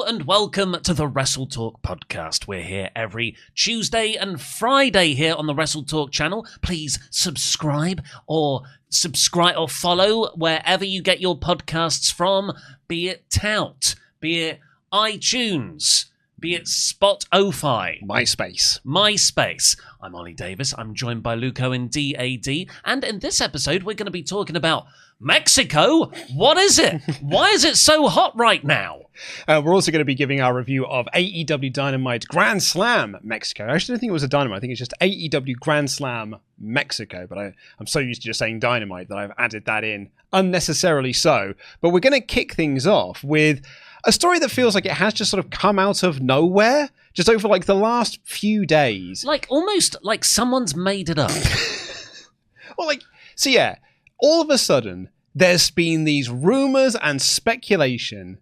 Hello and welcome to the WrestleTalk podcast. We're here every Tuesday and Friday here on the WrestleTalk channel. Please subscribe or follow wherever you get your podcasts from, be it Tout, be it iTunes, be it Spotify. MySpace. I'm Ollie Davis. I'm joined by Luco and DAD. And in this episode, we're going to be talking about Mexico. What is it? Why is it so hot right now? We're also going to be giving our review of AEW Dynamite Grand Slam Mexico. I actually don't think it was a Dynamite. I think it's just AEW Grand Slam Mexico. But I'm so used to just saying Dynamite that I've added that in unnecessarily so. But we're going to kick things off with a story that feels like it has just sort of come out of nowhere, just over like the last few days. Like almost like someone's made it up. All of a sudden, there's been these rumors and speculation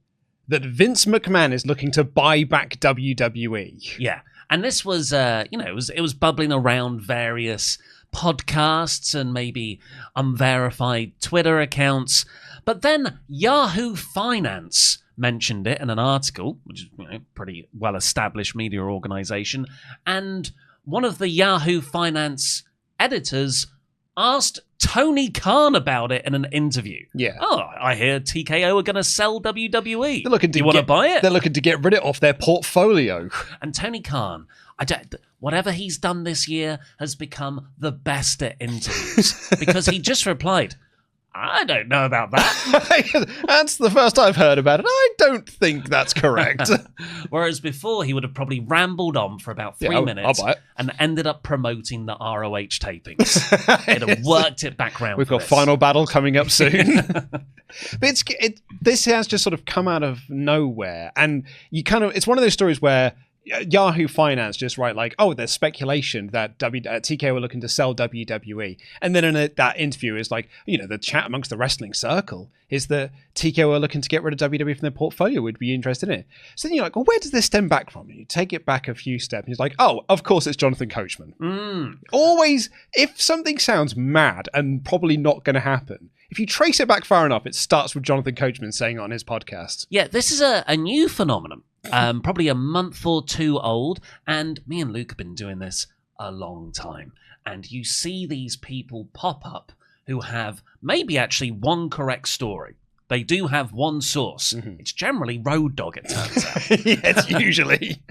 that Vince McMahon is looking to buy back WWE. Yeah, and this was, it was bubbling around various podcasts and maybe unverified Twitter accounts. But then Yahoo Finance mentioned it in an article, which is pretty well-established media organization, and one of the Yahoo Finance editors asked Tony Khan about it in an interview. Yeah. Oh, I hear TKO are going to sell WWE. They're looking to want to buy it? They're looking to get rid of it off their portfolio. And Tony Khan, whatever he's done this year has become the best at interviews because he just replied, I don't know about that. That's the first I've heard about it. I don't think that's correct. Whereas before, he would have probably rambled on for about 3 minutes and ended up promoting the ROH tapings. It'd have worked it back round. We've got Final Battle coming up soon. But this has just sort of come out of nowhere. And it's one of those stories where Yahoo Finance just write like, oh, there's speculation that TKO are looking to sell WWE. And then in that interview is like, the chat amongst the wrestling circle is that TKO are looking to get rid of WWE from their portfolio. Would be interested in it. So then you're like, well, where does this stem back from? And you take it back a few steps. And he's like, oh, of course it's Jonathan Coachman. Always, if something sounds mad and probably not going to happen, if you trace it back far enough, it starts with Jonathan Coachman saying on his podcast. Yeah, this is a new phenomenon. Probably a month or two old, and me and Luke have been doing this a long time. And you see these people pop up who have maybe actually one correct story. They do have one source. Mm-hmm. It's generally Road Dogg, it turns out. Yes, usually.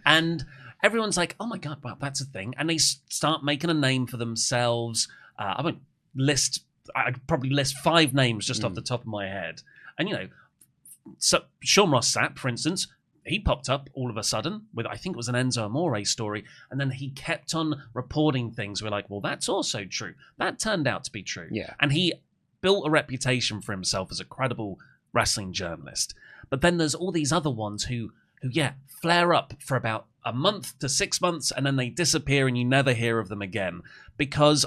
And everyone's like, oh my God, wow, that's a thing. And they start making a name for themselves. I'd probably list 5 names just off the top of my head. And, so Sean Ross Sapp, for instance, he popped up all of a sudden with, I think it was an Enzo Amore story, and then he kept on reporting things. We're like, well, that's also true. That turned out to be true. Yeah. And he built a reputation for himself as a credible wrestling journalist. But then there's all these other ones who flare up for about a month to 6 months, and then they disappear and you never hear of them again. Because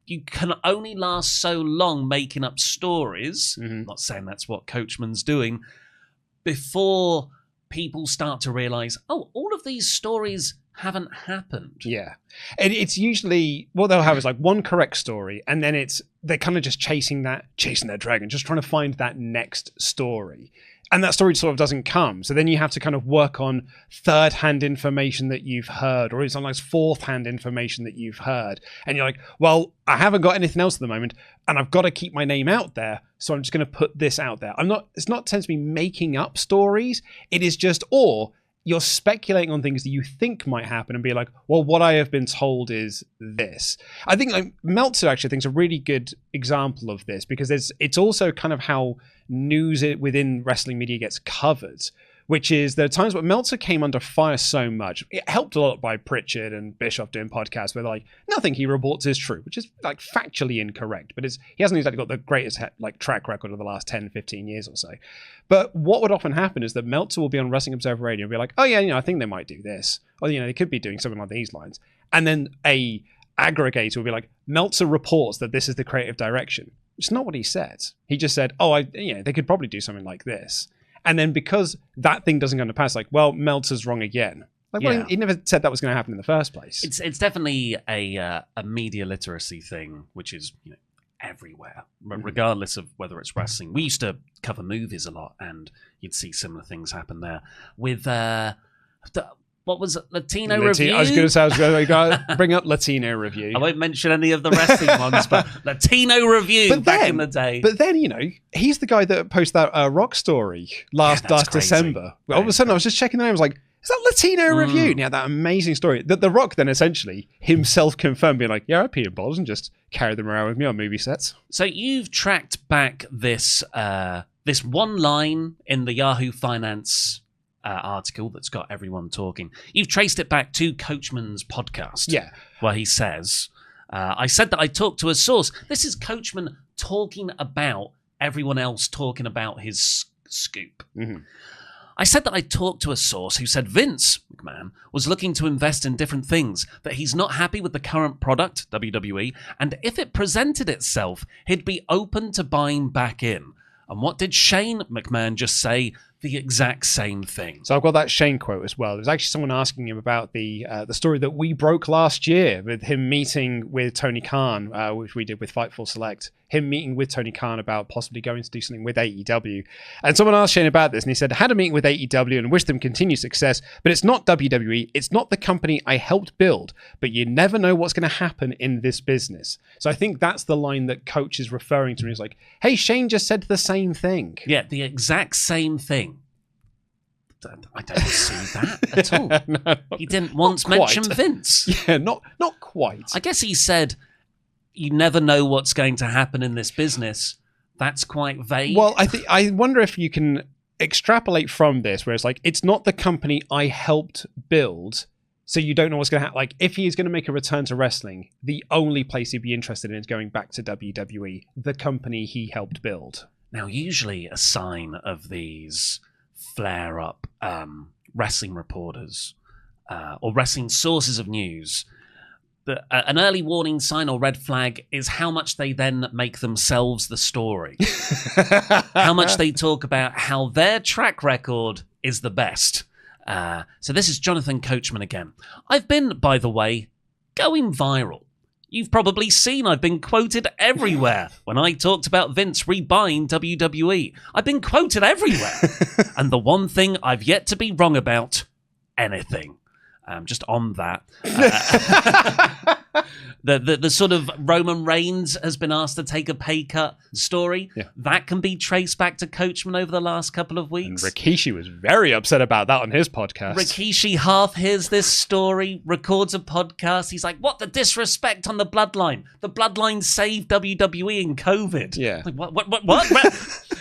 you can only last so long making up stories, I'm not saying that's what Coachman's doing, before people start to realize, oh, all of these stories haven't happened. Yeah. And it's usually, what they'll have is like one correct story, and then they're kind of just chasing their dragon, just trying to find that next story. And that story sort of doesn't come. So then you have to kind of work on third-hand information that you've heard, or sometimes fourth-hand information that you've heard. And you're like, well, I haven't got anything else at the moment, and I've got to keep my name out there, so I'm just going to put this out there. It's not tends to be making up stories. It is just, or you're speculating on things that you think might happen and be like, well, what I have been told is this. I think like Meltzer actually thinks a really good example of this, because it's also kind of how news within wrestling media gets covered, which is there are times where Meltzer came under fire so much. It helped a lot by Pritchard and Bischoff doing podcasts where like nothing he reports is true, which is like factually incorrect, but he hasn't exactly got the greatest track record of the last 10, 15 years or so. But what would often happen is that Meltzer will be on Wrestling Observer Radio and be like, oh yeah, I think they might do this. Or, they could be doing something like these lines. And then a aggregator will be like, Meltzer reports that this is the creative direction. It's not what he said. He just said, they could probably do something like this. And then because that thing doesn't go to pass, like, well, Meltzer's wrong again. Like, well, he never said that was going to happen in the first place. It's definitely a media literacy thing, which is everywhere, regardless of whether it's wrestling. We used to cover movies a lot, and you'd see similar things happen there. With what was it, Latino Review? I was going to bring up Latino Review. I won't mention any of the wrestling ones, but Latino Review back in the day. But then, he's the guy that posted that Rock story last December. All of a sudden, I was just checking the name. I was like, is that Latino Review? Yeah, that amazing story. That The Rock then essentially himself confirmed, being like, yeah, I pee in bottles and just carry them around with me on movie sets. So you've tracked back this this one line in the Yahoo Finance article that's got everyone talking. You've traced it back to Coachman's podcast. Yeah. Where he says, I said that I talked to a source. This is Coachman talking about everyone else talking about his scoop. Mm-hmm. I said that I talked to a source who said Vince McMahon was looking to invest in different things, that he's not happy with the current product, WWE, and if it presented itself, he'd be open to buying back in. And what did Shane McMahon just say? The exact same thing. So I've got that Shane quote as well. There's actually someone asking him about the story that we broke last year with him meeting with Tony Khan, which we did with Fightful Select. Him meeting with Tony Khan about possibly going to do something with AEW. And someone asked Shane about this, and he said, I had a meeting with AEW and wished them continued success, but it's not WWE. It's not the company I helped build, but you never know what's going to happen in this business. So I think that's the line that Coach is referring to. He's like, hey, Shane just said the same thing. Yeah, the exact same thing. I don't see that at all. No, he didn't once mention Vince. Yeah, not quite. I guess he said, you never know what's going to happen in this business. That's quite vague. Well, I wonder if you can extrapolate from this, where it's like, it's not the company I helped build, so you don't know what's going to happen. Like, if he's going to make a return to wrestling, the only place he'd be interested in is going back to WWE, the company he helped build. Now, usually a sign of these flare-up wrestling reporters or wrestling sources of news, that an early warning sign or red flag is how much they then make themselves the story. How much they talk about how their track record is the best. So this is Jonathan Coachman again. I've been, by the way, going viral. You've probably seen I've been quoted everywhere when I talked about Vince rebuying WWE. I've been quoted everywhere. And the one thing I've yet to be wrong about, anything. Just on that. The sort of Roman Reigns has been asked to take a pay cut story. Yeah. That can be traced back to Coachman over the last couple of weeks. And Rikishi was very upset about that on his podcast. Rikishi half hears this story, records a podcast. He's like, what the disrespect on the Bloodline? The Bloodline saved WWE in COVID. Yeah. Like, what?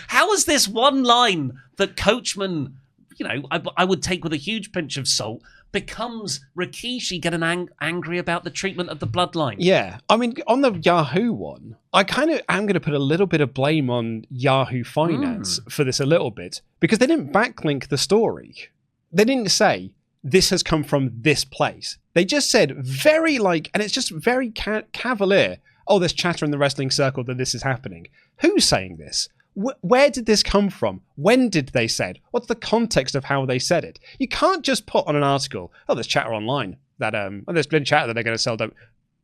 How is this one line that Coachman, I would take with a huge pinch of salt, becomes Rikishi getting angry about the treatment of the Bloodline? Yeah. I mean, on the Yahoo one, I kind of am going to put a little bit of blame on Yahoo Finance for this a little bit, because they didn't backlink the story. They didn't say, this has come from this place. They just said and it's just very cavalier, oh, there's chatter in the wrestling circle that this is happening. Who's saying this? Where did this come from? When did they say it? What's the context of how they said it? You can't just put on an article, oh, there's chatter online that there's been chatter that they're going to sell. But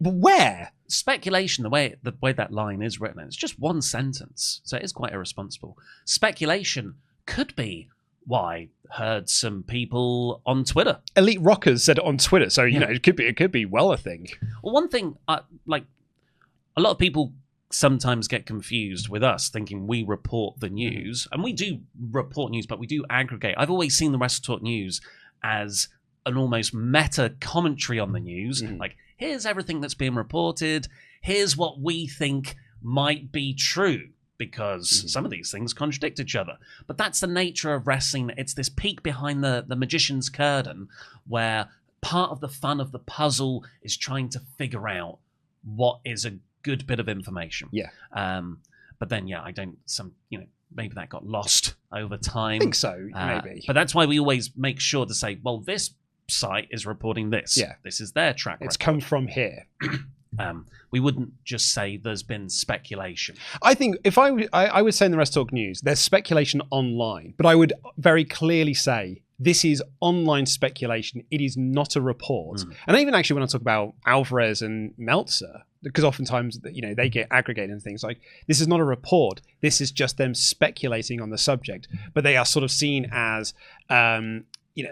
where? Speculation, the way that line is written, it's just one sentence, so it is quite irresponsible. Speculation could be why heard some people on Twitter. Elite Rockers said it on Twitter, so it could be well a thing. Well, one thing, like a lot of people sometimes get confused with us thinking we report the news, and we do report news, but we do aggregate. I've always seen the WrestleTalk news as an almost meta commentary on the news. Like, here's everything that's being reported. Here's what we think might be true, because some of these things contradict each other. But that's the nature of wrestling. It's this peek behind the magician's curtain, where part of the fun of the puzzle is trying to figure out what is a good bit of information. Yeah. But then, maybe that got lost over time. I think so, maybe. But that's why we always make sure to say, well, this site is reporting this. Yeah. This is their track record. It's come from here. We wouldn't just say there's been speculation. I think if I would say in the WrestleTalk news, there's speculation online, but I would very clearly say this is online speculation. It is not a report. And even actually when I talk about Alvarez and Meltzer, because oftentimes, they get aggregated and things like, this is not a report. This is just them speculating on the subject, but they are sort of seen as,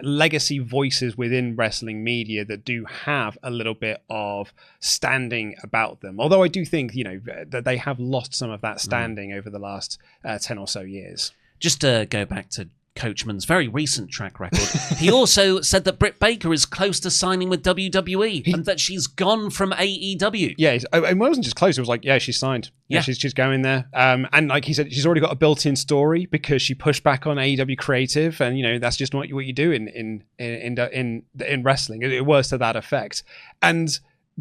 legacy voices within wrestling media that do have a little bit of standing about them. Although I do think, that they have lost some of that standing over the last 10 or so years. Just to go back to Coachman's very recent track record, he also said that Britt Baker is close to signing with WWE and that she's gone from AEW. Yeah, it wasn't just close. It was like, yeah, she's signed. Yeah, she's going there. And like he said, she's already got a built-in story because she pushed back on AEW Creative, and that's just what you do in wrestling. It was to that effect. And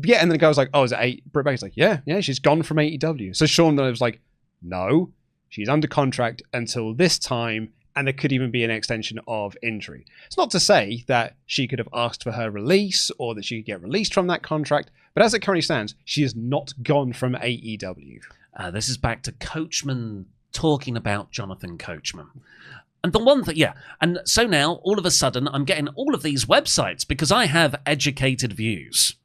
yeah, and then the guy was like, "Oh, is it Britt Baker's like, yeah, she's gone from AEW." So Sean was like, "No, she's under contract until this time." And there could even be an extension of injury. It's not to say that she could have asked for her release or that she could get released from that contract, but as it currently stands, she is not gone from AEW. This is back to Coachman talking about Jonathan Coachman. And the one thing, and so now, all of a sudden, I'm getting all of these websites because I have educated views.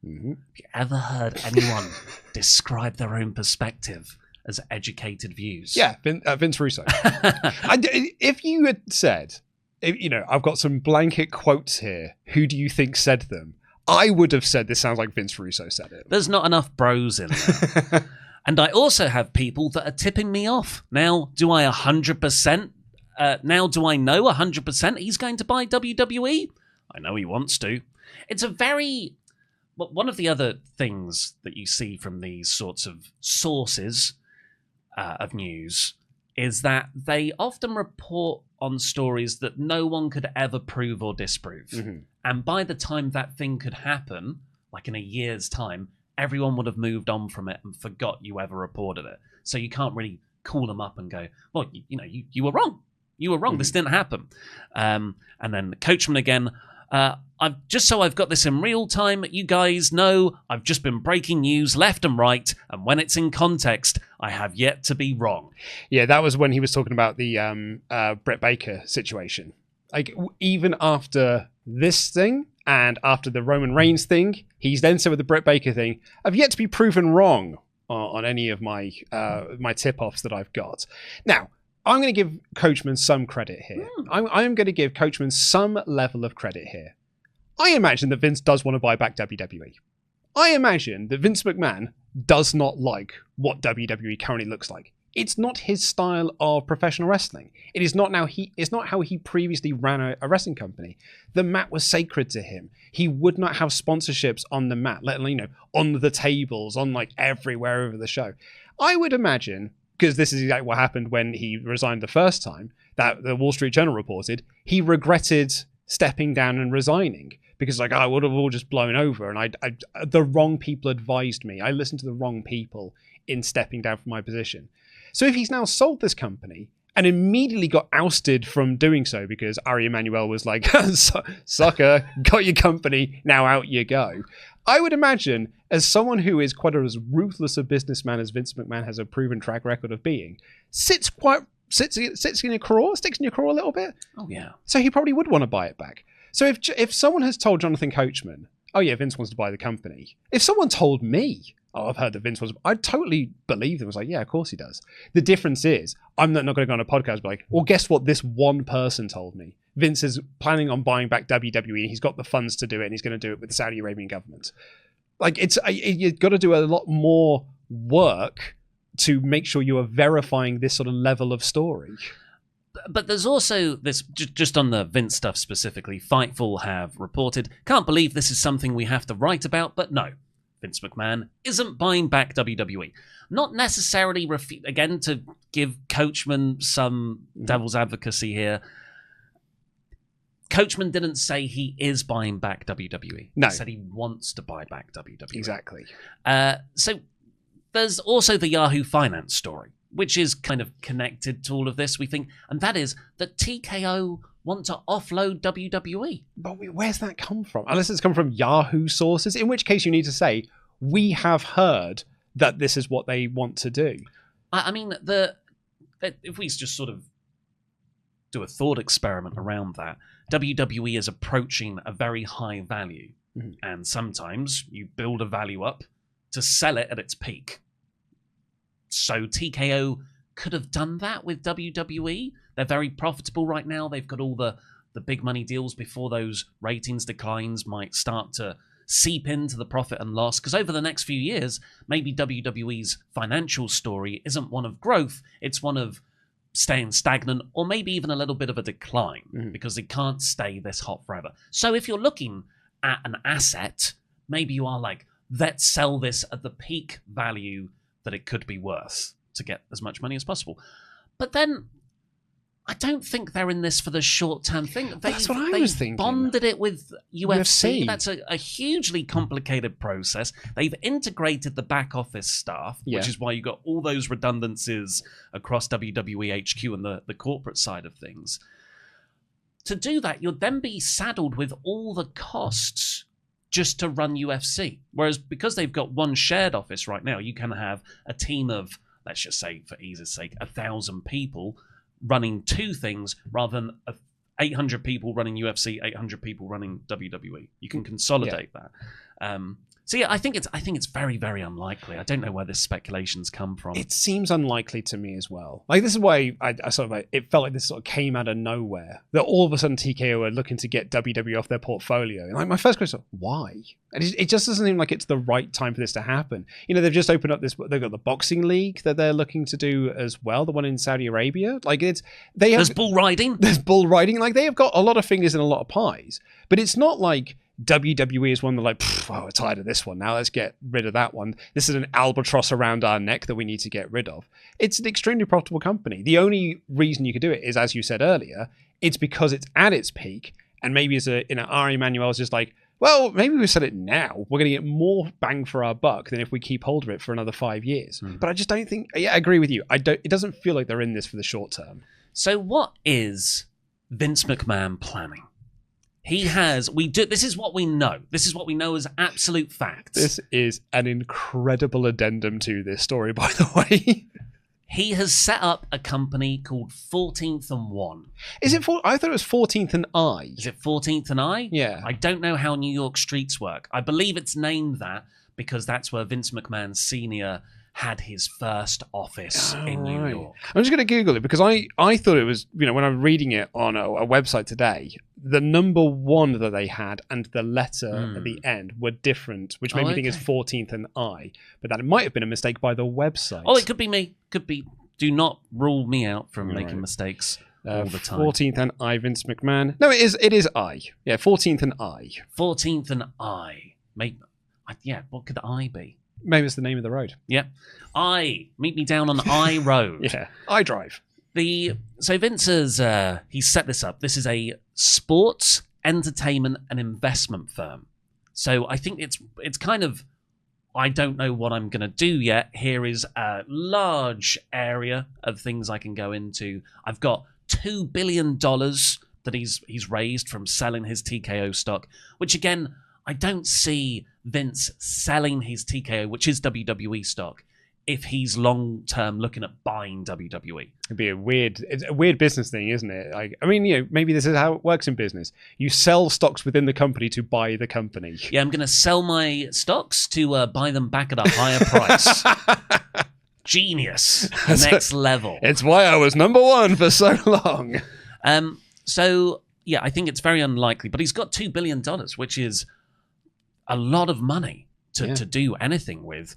Mm-hmm. Have you ever heard anyone describe their own perspective as educated views? Yeah, Vince Russo. If you had said, I've got some blanket quotes here, who do you think said them? I would have said this sounds like Vince Russo said it. There's not enough bros in there. And I also have people that are tipping me off. Now, do I 100%? Now, do I know 100% he's going to buy WWE? I know he wants to. It's a very... Well, one of the other things that you see from these sorts of sources of news is that they often report on stories that no one could ever prove or disprove. Mm-hmm. And by the time that thing could happen, like in a year's time, everyone would have moved on from it and forgot you ever reported it. So you can't really call them up and go, well, you were wrong. You were wrong. Mm-hmm. This didn't happen. And then Coachman again, I've got this in real time. You guys know I've just been breaking news left and right, and when it's in context, I have yet to be wrong. Yeah, that was when he was talking about the Britt Baker situation. Like, even after this thing and after the Roman Reigns thing, he's then said with the Britt Baker thing, I've yet to be proven wrong on any of my tip-offs that I've got. Now, I'm going to give Coachman some credit here. I'm going to give Coachman some level of credit here. I imagine that Vince does want to buy back WWE. I imagine that Vince McMahon does not like what WWE currently looks like. It's not his style of professional wrestling. It is not how he previously ran a wrestling company. The mat was sacred to him. He would not have sponsorships on the mat, let alone, on the tables, on like everywhere over the show. I would imagine, because this is exactly what happened when he resigned the first time, that the Wall Street Journal reported, he regretted stepping down and resigning because I would have all just blown over, and the wrong people advised me. I listened to the wrong people in stepping down from my position. So if he's now sold this company and immediately got ousted from doing so because Ari Emanuel was like, sucker, got your company, now out you go. I would imagine, as someone who is quite as ruthless a businessman as Vince McMahon has a proven track record of being, sits in your craw, sticks in your craw a little bit. Oh, yeah. So he probably would want to buy it back. So if someone has told Jonathan Coachman, oh yeah, Vince wants to buy the company. If someone told me, oh, I've heard that Vince wants, I'd totally believe them. I was like, yeah, of course he does. The difference is, I'm not going to go on a podcast and be like, well, guess what this one person told me? Vince is planning on buying back WWE, and he's got the funds to do it, and he's going to do it with the Saudi Arabian government. Like, you've got to do a lot more work to make sure you are verifying this sort of level of story. But there's also this, just on the Vince stuff specifically, Fightful have reported, can't believe this is something we have to write about, but no, Vince McMahon isn't buying back WWE. Not necessarily, again, to give Coachman some devil's advocacy here, Coachman didn't say he is buying back WWE. No. He said he wants to buy back WWE. Exactly. So there's also the Yahoo Finance story, which is kind of connected to all of this, we think, and that is that TKO want to offload WWE. But where's that come from? Unless it's come from Yahoo sources, in which case you need to say, we have heard that this is what they want to do. I mean, if we just sort of do a thought experiment around that, WWE is approaching a very high value. Mm-hmm. And sometimes you build a value up to sell it at its peak. So TKO could have done that with WWE. They're very profitable right now. They've got all the big money deals before those ratings declines might start to seep into the profit and loss. Because over the next few years, maybe WWE's financial story isn't one of growth. It's one of staying stagnant or maybe even a little bit of a decline because it can't stay this hot forever. So if you're looking at an asset, maybe you are like, let's sell this at the peak value that it could be worth to get as much money as possible. But then I don't think they're in this for the short-term thing. That's what I was thinking. They bonded it with UFC. UFC. That's a hugely complicated process. They've integrated the back office staff, which is why you got all those redundancies across WWE HQ and the corporate side of things. To do that, you'll then be saddled with all the costs just to run UFC. Whereas because they've got one shared office right now, you can have a team of, let's just say for ease's sake, 1,000 people running two things rather than 800 people running UFC, 800 people running WWE. You can consolidate that. So yeah, I think it's very, very unlikely. I don't know where this speculation's come from. It seems unlikely to me as well. Like, this is why I sort of it felt like this sort of came out of nowhere. That all of a sudden TKO are looking to get WWE off their portfolio. And like, my first question was, why? And it just doesn't seem like it's the right time for this to happen. You know, they've just opened up this. They've got the boxing league that they're looking to do as well. The one in Saudi Arabia. Like, there's bull riding. There's bull riding. Like, they have got a lot of fingers in a lot of pies. But it's not like WWE is one that like, we're tired of this one now, let's get rid of that one. This is an albatross around our neck that we need to get rid of. It's an extremely profitable company. The only reason you could do it is, as you said earlier, it's because it's at its peak, and maybe Ari Emanuel is just like, well, maybe we sell it now. We're going to get more bang for our buck than if we keep hold of it for another 5 years. But I just don't think, I agree with you. It doesn't feel like they're in this for the short term. So what is Vince McMahon planning? This is what we know. This is what we know as absolute facts. This is an incredible addendum to this story, by the way. He has set up a company called 14th and 1. Is it? I thought it was 14th and I. Is it 14th and I? Yeah. I don't know how New York streets work. I believe it's named that because that's where Vince McMahon Sr. had his first office in New York. I'm just going to Google it because I thought it was, when I was reading it on a website today, the number 1 that they had and the letter at the end were different, which made me think it's 14th and I. But that might have been a mistake by the website. Oh, it could be me. Could be. Do not rule me out from making mistakes all the time. 14th and I, Vince McMahon. No, it is I. Yeah, 14th and I. 14th and I. What could I be? Maybe it's the name of the road. Yeah. Meet me down on I Road. Yeah. I drive. So Vince has he's set this up. This is a sports, entertainment, and investment firm. So I think it's kind of, I don't know what I'm going to do yet. Here is a large area of things I can go into. I've got $2 billion that he's raised from selling his TKO stock, which again, I don't see Vince selling his TKO, which is WWE stock, if he's long-term looking at buying WWE. It'd be it's a weird business thing, isn't it? Maybe this is how it works in business. You sell stocks within the company to buy the company. Yeah, I'm going to sell my stocks to buy them back at a higher price. Genius. Next level. It's why I was number 1 for so long. So, yeah, I think it's very unlikely. But he's got $2 billion, which is a lot of money to do anything with.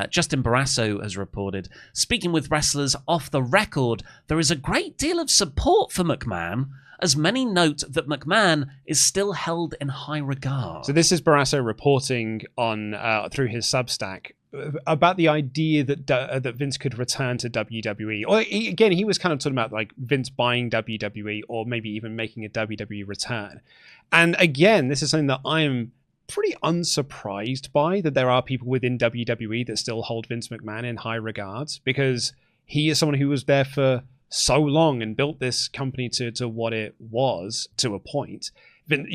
Justin Barrasso has reported, speaking with wrestlers off the record, there is a great deal of support for McMahon, as many note that McMahon is still held in high regard. So this is Barrasso reporting on through his Substack about the idea that Vince could return to WWE. Or he was kind of talking about like Vince buying WWE or maybe even making a WWE return. And again, this is something that I am pretty unsurprised by, that there are people within WWE that still hold Vince McMahon in high regards, because he is someone who was there for so long and built this company to what it was to a point.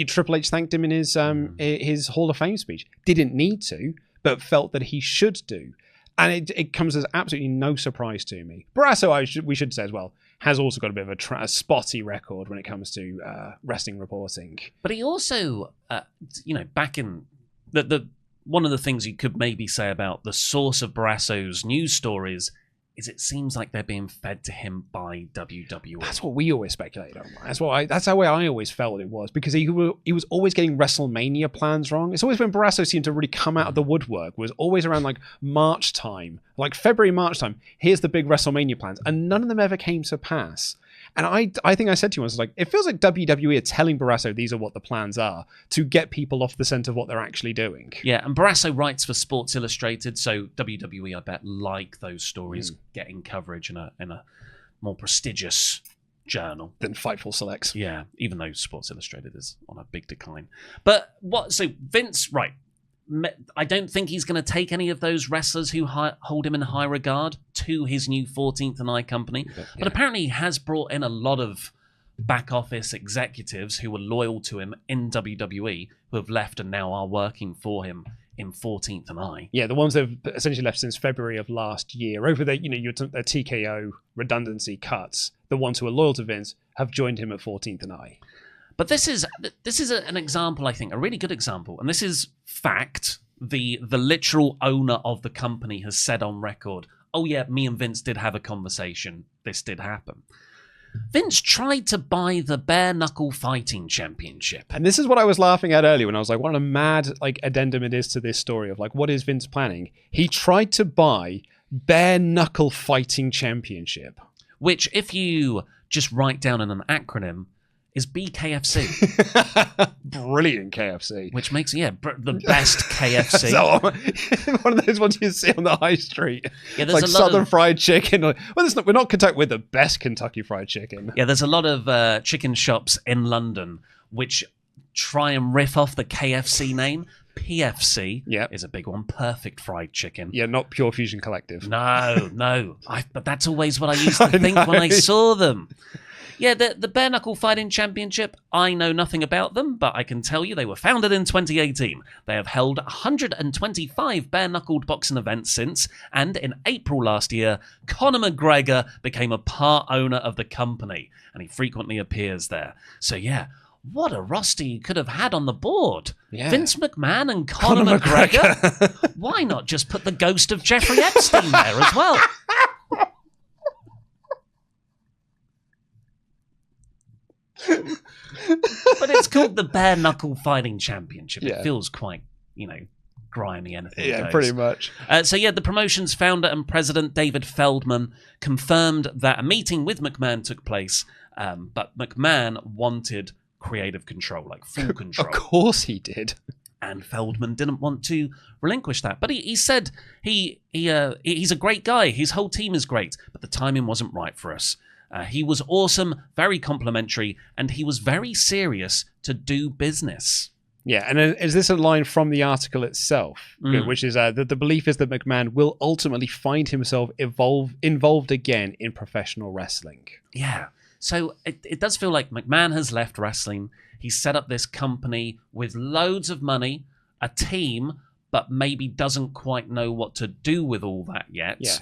Triple H thanked him in his Hall of Fame speech. Didn't need to, but felt that he should do. And it comes as absolutely no surprise to me. Barrasso, we should say as well, has also got a bit of a spotty record when it comes to wrestling reporting. But he also, back in the one of the things you could maybe say about the source of Barasso's news stories is it seems like they're being fed to him by WWE. That's what we always speculated on. That's how I always felt it was, because he was always getting WrestleMania plans wrong. It's always when Barasso seemed to really come out of the woodwork, was always around like March time, like February, March time. Here's the big WrestleMania plans, and none of them ever came to pass. And I think I said to you once, like, it feels like WWE are telling Barasso these are what the plans are to get people off the scent of what they're actually doing. Yeah, and Barasso writes for Sports Illustrated, so WWE, I bet, like those stories getting coverage in a more prestigious journal Than Fightful Selects. Yeah, even though Sports Illustrated is on a big decline. But so Vince, right? I don't think he's going to take any of those wrestlers who hold him in high regard to his new 14th and I company. But apparently he has brought in a lot of back office executives who were loyal to him in WWE who have left and now are working for him in 14th and I. Yeah, the ones that have essentially left since February of last year. Over the, your TKO redundancy cuts, the ones who are loyal to Vince have joined him at 14th and I. But this is an example, I think, a really good example. And this is fact. The literal owner of the company has said on record, oh yeah, me and Vince did have a conversation. This did happen. Vince tried to buy the Bare Knuckle Fighting Championship. And this is what I was laughing at earlier when I was like, what a mad addendum it is to this story of what is Vince planning? He tried to buy Bare Knuckle Fighting Championship. Which, if you just write down in an acronym, is BKFC. Brilliant KFC. Which makes, the best KFC. So, one of those ones you see on the high street. Yeah, there's a lot Southern of fried chicken. We're not Kentucky, we're the best Kentucky Fried Chicken. Yeah, there's a lot of chicken shops in London which try and riff off the KFC name. PFC is a big one. Perfect Fried Chicken. Yeah, not Pure Fusion Collective. No. But that's always what I used to think when I saw them. Yeah, the Bare Knuckle Fighting Championship, I know nothing about them, but I can tell you they were founded in 2018. They have held 125 bare-knuckled boxing events since, and in April last year, Conor McGregor became a part owner of the company, and he frequently appears there. So yeah, what a roster you could have had on the board. Yeah. Vince McMahon and Conor McGregor. Why not just put the ghost of Jeffrey Epstein there as well? But it's called the Bare Knuckle Fighting Championship. It feels quite, grimy. Anything goes. Pretty much. The promotion's founder and president, David Feldman, confirmed that a meeting with McMahon took place, but McMahon wanted creative control, full control. Of course he did. And Feldman didn't want to relinquish that. But he said he's a great guy. His whole team is great, but the timing wasn't right for us. He was awesome, very complimentary, and he was very serious to do business. Yeah, and is this a line from the article itself, which is that the belief is that McMahon will ultimately find himself involved again in professional wrestling. Yeah, so it does feel like McMahon has left wrestling. He's set up this company with loads of money, a team, but maybe doesn't quite know what to do with all that yet. Yeah.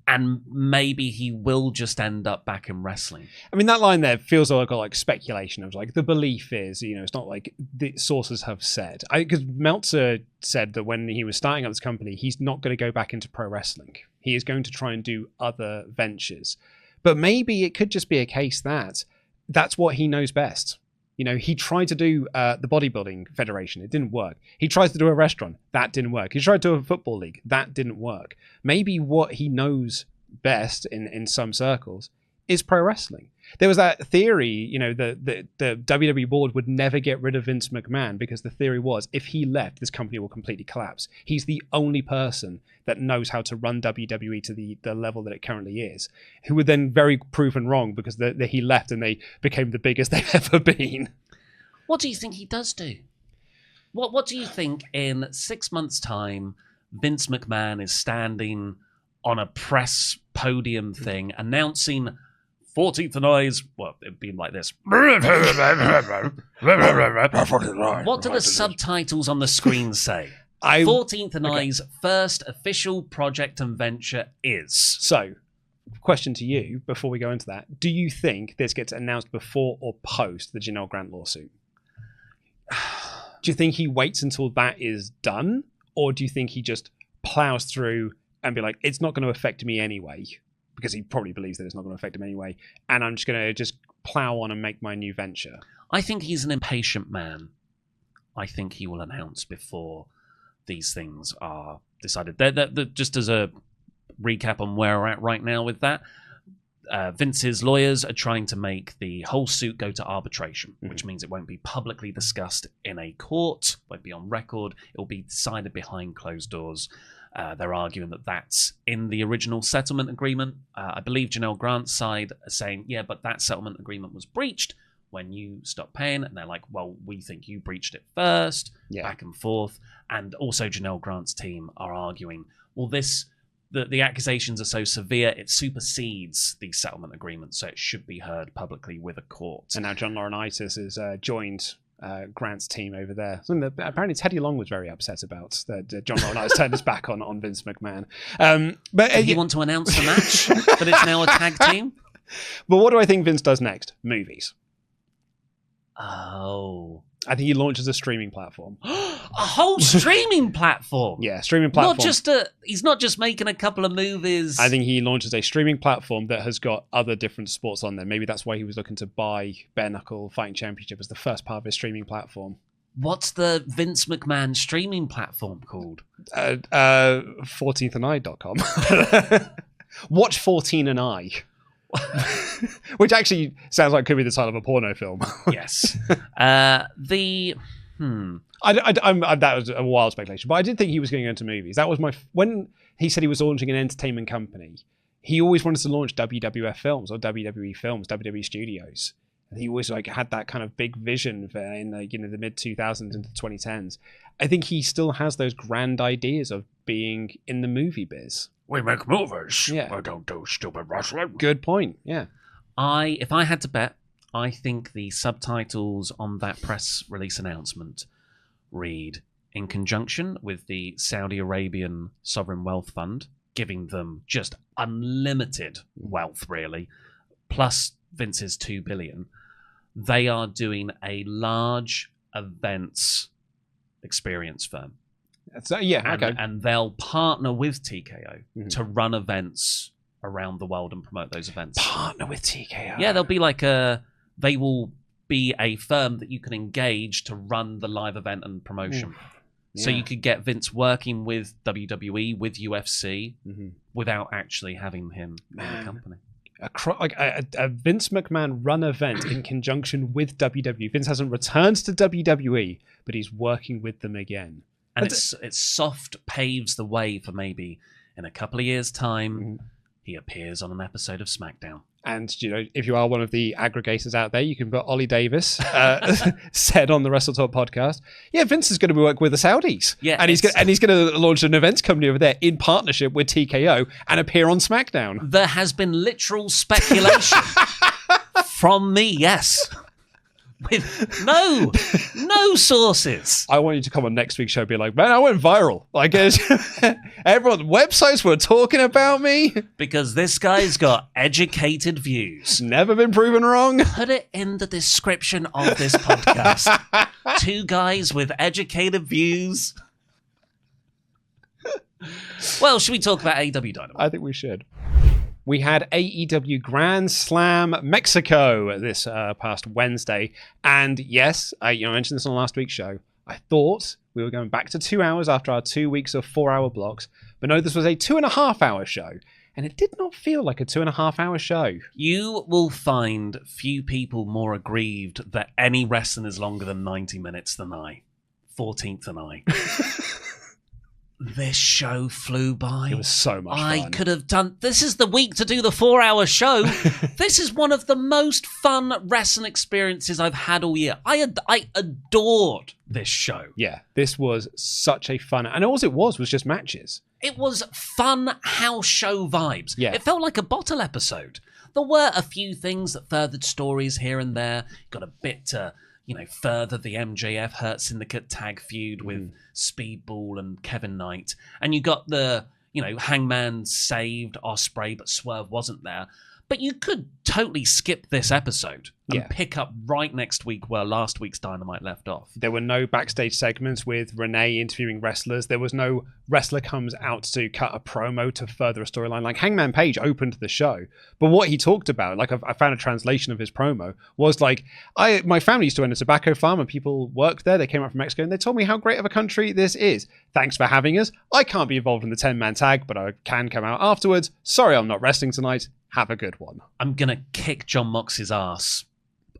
And maybe he will just end up back in wrestling. I mean, that line there feels like speculation. Of the belief is, it's not like the sources have said. Because Meltzer said that when he was starting up this company, he's not going to go back into pro wrestling. He is going to try and do other ventures. But maybe it could just be a case that that's what he knows best. He tried to do the bodybuilding federation. It didn't work. He tries to do a restaurant. That didn't work. He tried to do a football league. That didn't work. Maybe what he knows best in some circles is pro wrestling. There was that theory, the WWE board would never get rid of Vince McMahon because the theory was if he left, this company will completely collapse. He's the only person that knows how to run WWE to the level that it currently is, who were then very proven wrong because he left and they became the biggest they've ever been. What do you think he does do? What do you think in 6 months' time Vince McMahon is standing on a press podium thing announcing 14th and I's, it'd be like this. What do the subtitles on the screen say? 14th and I's first official project and venture is. So, question to you before we go into that. Do you think this gets announced before or post the Janelle Grant lawsuit? Do you think he waits until that is done? Or do you think he just plows through and be like, it's not going to affect me anyway, because he probably believes that it's not going to affect him anyway, and I'm just going to just plow on and make my new venture? I think he's an impatient man. I think he will announce before these things are decided. Just as a recap on where we're at right now with that, Vince's lawyers are trying to make the whole suit go to arbitration, which means it won't be publicly discussed in a court, won't be on record, it will be decided behind closed doors. They're arguing that that's in the original settlement agreement. I believe Janelle Grant's side are saying, yeah, but that settlement agreement was breached when you stopped paying. And they're like, well, we think you breached it first, back and forth. And also Janelle Grant's team are arguing, well, the accusations are so severe, it supersedes the settlement agreement, so it should be heard publicly with a court. And now John Laurinaitis has joined Grant's team over there. Something that apparently Teddy Long was very upset about, that John Laurinaitis turned his back on Vince McMahon. But do you want to announce the match that it's now a tag team? But what do I think Vince does next? Movies. Oh. I think he launches a streaming platform. A whole streaming platform? Yeah, streaming platform. He's not just making a couple of movies. I think he launches a streaming platform that has got other different sports on there. Maybe that's why he was looking to buy Bare Knuckle Fighting Championship as the first part of his streaming platform. What's the Vince McMahon streaming platform called? 14thAndI.com. Watch 14 and I. Which actually sounds like it could be the title of a porno film. Yes. That was a wild speculation, but I did think he was going to go into movies. That was when he said he was launching an entertainment company, he always wanted to launch WWF films or WWE films, WWE Studios. And he always had that kind of big vision for in the mid 2000s into the 2010s. I think he still has those grand ideas of being in the movie biz. We make movies. Yeah. We don't do stupid wrestling. Good point. Yeah. If I had to bet, I think the subtitles on that press release announcement read, in conjunction with the Saudi Arabian Sovereign Wealth Fund, giving them just unlimited wealth, really, plus Vince's $2 billion, they are doing a large events experience firm. And they'll partner with TKO to run events around the world and promote those events. Partner with TKO. Yeah, they will be a firm that you can engage to run the live event and promotion. Yeah. So you could get Vince working with WWE, with UFC, without actually having him in the company. A Vince McMahon run event in conjunction with WWE. Vince hasn't returned to WWE, but he's working with them again. And it's soft paves the way for maybe in a couple of years' time, he appears on an episode of SmackDown. And, if you are one of the aggregators out there, you can put Ollie Davis said on the WrestleTalk podcast, yeah, Vince is going to be working with the Saudis. Yeah, and he's going to launch an events company over there in partnership with TKO and appear on SmackDown. There has been literal speculation from me, yes. With no sources. I want you to come on next week's show and be like, man, I went viral. Everyone, websites were talking about me. Because this guy's got educated views. Never been proven wrong. Put it in the description of this podcast. Two guys with educated views. Well, should we talk about AEW Dynamite? I think we should. We had AEW Grand Slam Mexico this past Wednesday. And yes, I mentioned this on last week's show. I thought we were going back to 2 hours after our 2 weeks of 4-hour blocks. But no, this was a 2.5-hour show. And it did not feel like a 2.5-hour show. You will find few people more aggrieved that any wrestling is longer than 90 minutes than I. 14th and I. This show flew by. It was so much fun. I could have done... This is the week to do the 4-hour show. This is one of the most fun wrestling experiences I've had all year. I adored this show. Yeah, this was such a fun... And all it was just matches. It was fun house show vibes. Yeah. It felt like a bottle episode. There were a few things that furthered stories here and there. Got a bit to... further the MJF Hurt Syndicate tag feud with Speedball and Kevin Knight. And you got the, Hangman saved Ospreay, but Swerve wasn't there. But you could totally skip this episode and pick up right next week where last week's Dynamite left off. There were no backstage segments with Renee interviewing wrestlers. There was no wrestler comes out to cut a promo to further a storyline. Like Hangman Page opened the show, but what he talked about, like I found a translation of his promo, was like, my family used to own a tobacco farm and people worked there. They came up from Mexico and they told me how great of a country this is. Thanks for having us. I can't be involved in the 10-man tag, but I can come out afterwards. Sorry, I'm not wrestling tonight. Have a good one. I'm going to kick John Mox's ass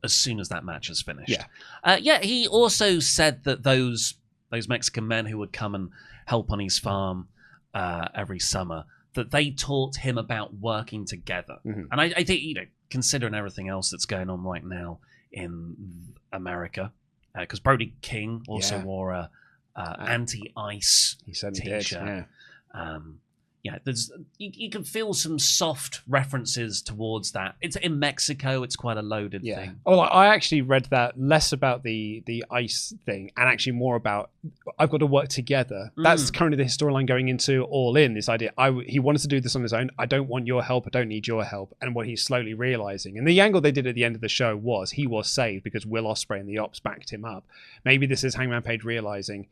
as soon as that match is finished. He also said that those Mexican men who would come and help on his farm every summer, that they taught him about working together. And I think, considering everything else that's going on right now in America, because Brody King also wore a anti-ice t-shirt. There's you can feel some soft references towards that. It's in Mexico. It's quite a loaded thing. Oh, I actually read that less about the ice thing and actually more about I've got to work together. That's currently the storyline going into All In. This idea, he wanted to do this on his own. I don't want your help. I don't need your help. And what he's slowly realizing, and the angle they did at the end of the show was he was saved because Will Ospreay and the Ops backed him up. Maybe this is Hangman Page realizing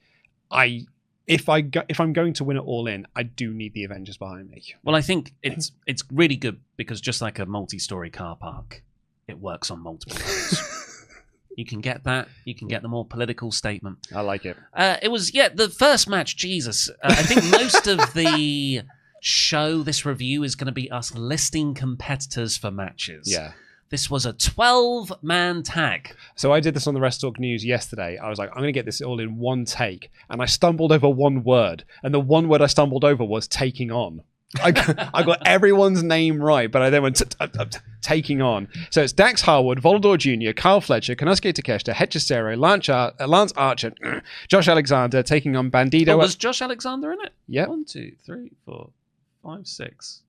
if I'm going to win it All In, I do need the Avengers behind me. Well, I think it's really good because just like a multi-story car park, it works on multiple levels. You can get that. You can get the more political statement. I like it. It was the first match. Jesus, I think most of the show, this review, is going to be us listing competitors for matches. Yeah. This was a 12-man tag. So I did this on the WrestleTalk News yesterday. I was like, I'm going to get this all in one take. And I stumbled over one word. And the one word I stumbled over was taking on. I got everyone's name right, but I then went taking on. So it's Dax Harwood, Volador Jr., Kyle Fletcher, Konosuke Takeshita, Hechicero, Lance Archer, Josh Alexander taking on Bandido. Oh, was Josh Alexander in it? Yeah. 1, 2, 3, 4, 5, 6,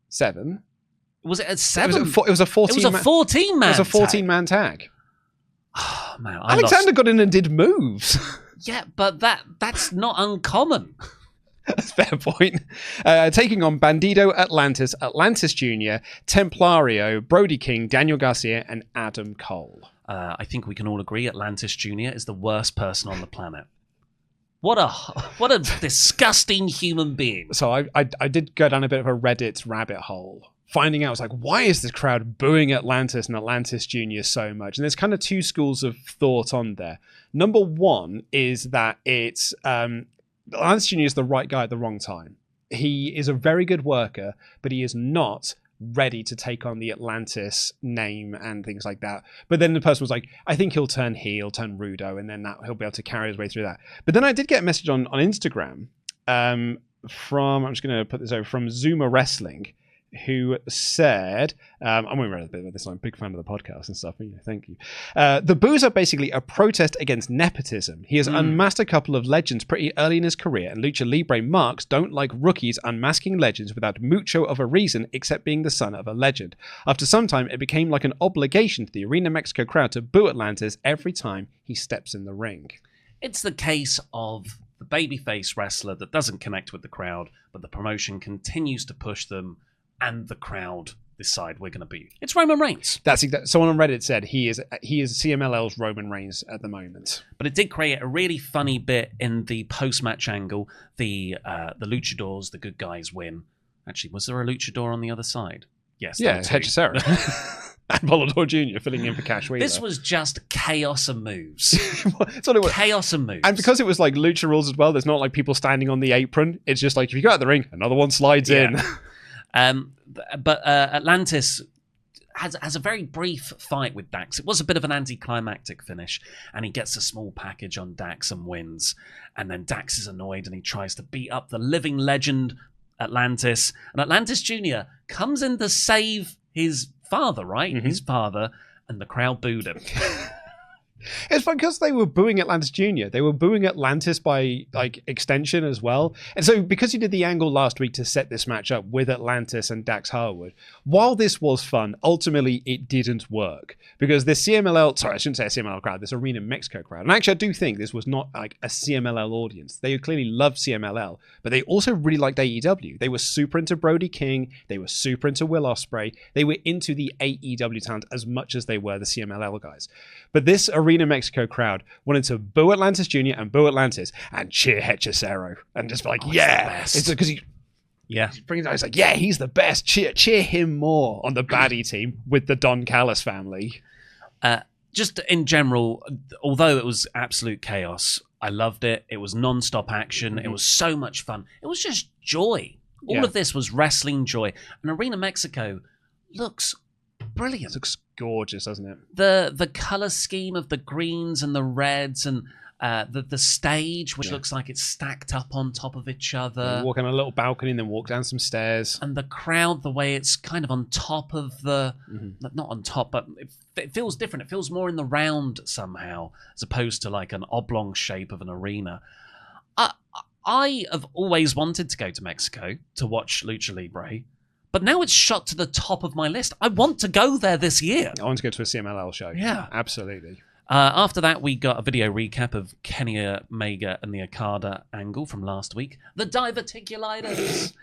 7. Was it at 7? It was a 14. It was a 14-man. It was a 14-man tag. Oh, man, Alexander got in and did moves. Yeah, but that's not uncommon. That's a fair point. Taking on Bandido, Atlantis Jr., Templario, Brody King, Daniel Garcia, and Adam Cole. I think we can all agree Atlantis Jr. is the worst person on the planet. What a disgusting human being. So I did go down a bit of a Reddit rabbit hole, finding out, I was like, why is this crowd booing Atlantis and Atlantis Jr. so much? And there's kind of two schools of thought on there. Number one is that it's Atlantis Jr. is the right guy at the wrong time. He is a very good worker, but he is not ready to take on the Atlantis name and things like that. But then the person was like, I think he'll turn heel, turn Rudo, and then he'll be able to carry his way through that. But then I did get a message on Instagram from, I'm just going to put this over, from Zuma Wrestling, who said, I'm going to read a bit about this. I'm a big fan of the podcast and stuff. Thank you. The boos are basically a protest against nepotism. He has unmasked a couple of legends pretty early in his career, and Lucha Libre marks don't like rookies unmasking legends without mucho of a reason except being the son of a legend. After some time, it became like an obligation to the Arena Mexico crowd to boo Atlantis every time he steps in the ring. It's the case of the babyface wrestler that doesn't connect with the crowd, but the promotion continues to push them, and the crowd decide we're going to be. It's Roman Reigns. That's exactly. Someone on Reddit said he is CMLL's Roman Reigns at the moment. But it did create a really funny bit in the post-match angle. The luchadors, the good guys, win. Actually, was there a luchador on the other side? Yes. Yeah, Hechicero. And Volador Jr. filling in for Cash Wheeler. This was just chaos and moves. That's what it was. Chaos and moves. And because it was like lucha rules as well, there's not like people standing on the apron. It's just like if you go out the ring, another one slides in. But Atlantis has a very brief fight with Dax. It was a bit of an anticlimactic finish, and he gets a small package on Dax and wins. And then Dax is annoyed, and he tries to beat up the living legend Atlantis. And Atlantis Jr. comes in to save his father, right? Mm-hmm. His father, and the crowd booed him. It's because they were booing Atlantis Jr. They were booing Atlantis by like extension as well. And so because you did the angle last week to set this match up with Atlantis and Dax Harwood, while this was fun, ultimately it didn't work. Because this CMLL, sorry, I shouldn't say a CMLL crowd, this Arena Mexico crowd. And actually I do think this was not like a CMLL audience. They clearly loved CMLL, but they also really liked AEW. They were super into Brody King. They were super into Will Ospreay. They were into the AEW talent as much as they were the CMLL guys. But this Arena Mexico crowd wanted to boo Atlantis Jr. and boo Atlantis and cheer Hechicero and just be like, yeah, it's because he brings out, it's like, yeah, he's the best. Cheer him more on the baddie team with the Don Callis family. Just in general, although it was absolute chaos, I loved it. It was non-stop action. It was so much fun. It was just joy. All of this was wrestling joy. And Arena Mexico looks brilliant. It looks gorgeous, doesn't it? The color scheme of the greens and the reds and the stage, which looks like it's stacked up on top of each other. You walk on a little balcony and then walk down some stairs. And the crowd, the way it's kind of on top of the... Not on top, but it feels different. It feels more in the round somehow, as opposed to like an oblong shape of an arena. I have always wanted to go to Mexico to watch Lucha Libre. But now it's shot to the top of my list. I want to go there this year. I want to go to a CMLL show. Yeah. Absolutely. After that, we got a video recap of Kenny Omega and the Okada angle from last week. The diverticulitis.